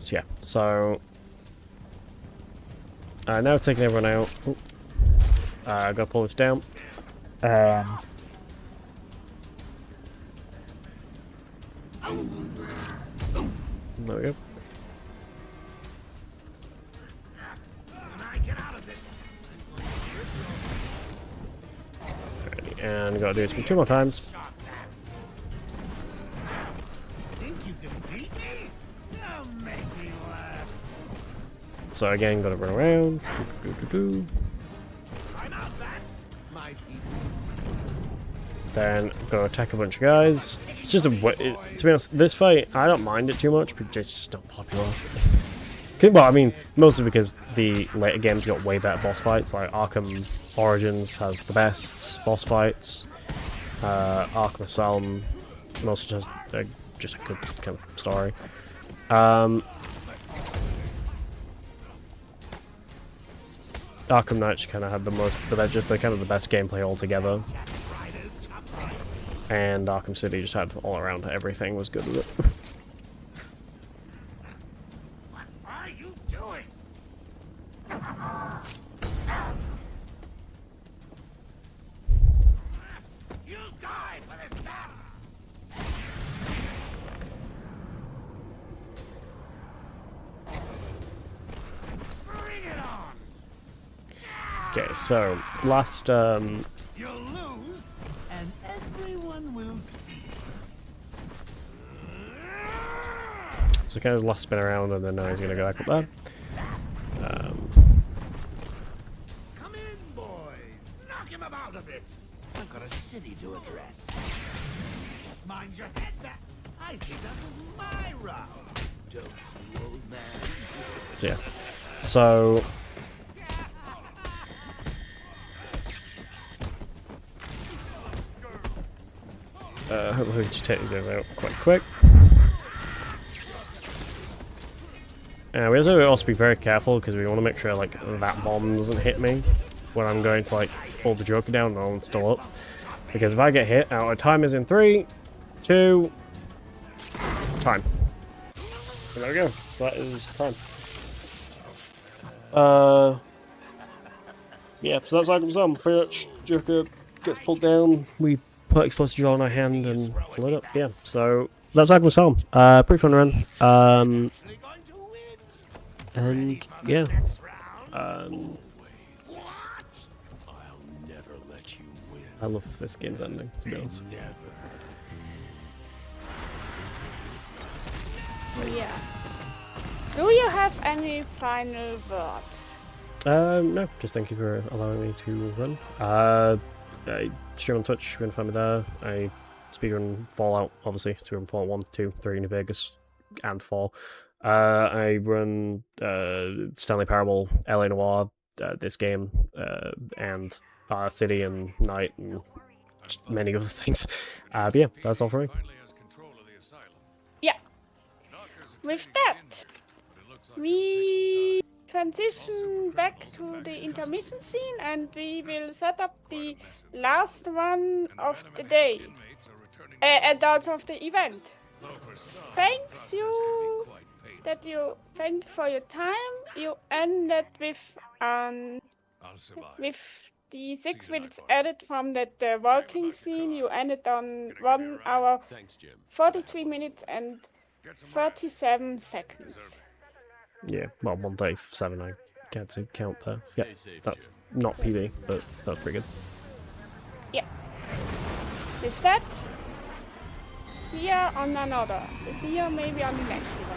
So yeah, so now taking everyone out. Gotta pull this down. There we go. Alrighty, and gotta do this 2 more times. So again, gotta run around. Then go attack a bunch of guys. It's just a to be honest, this fight I don't mind it too much, but it's just not popular. Well, I mean, mostly because the later games got way better boss fights. Like Arkham Origins has the best boss fights. Arkham Asylum mostly just a good kind of story. Arkham Knights kind of had they're kind of the best gameplay altogether. And Arkham City just had all around everything was good with it. What are you doing? You'll die for this, Bats! Bring it on! Okay, so last You'll lose, and everyone will see. so kind of last spin around, and then now he's gonna go back up there. Come in, boys. Knock him about a bit. I've got a city to address. Mind your head back. I think that was my round. Don't you, old man? Yeah. So hopefully we can just take these guys out quite quick. We also be very careful because we want to make sure like that bomb doesn't hit me when I'm going to like pull the Joker down and I'm still up. Because if I get hit, our time is in 3, 2, time. And there we go. So that is time. Yeah, so that's Arkham Asylum. Pretty much Joker gets pulled down, we put explosive gel in our hand and blow it up. Yeah, so that's Arkham Asylum. Pretty fun run. And yeah. I love this game's ending, to be honest. Yeah. Do you have any final words? No, just thank you for allowing me to run. I stream on Twitch, you can find me there. I speedrun Fallout, obviously, speedrun Fallout 1, 2, 3, New Vegas, and 4. I run Stanley Parable, LA Noire, this game, and City and Night, and just many other things. But yeah, that's all for me. Yeah. With that, we transition back to the intermission scene and we will set up the last one of the day and also of the event. Thank you for your time. You ended with the 6 minutes added from the walking scene. You ended on 1 hour, 43 minutes and 37 seconds. Yeah, well, 137, I can't count there. Yeah, that's not PB, but that's pretty good. Yeah. With that, see ya on another. See ya maybe on the next one.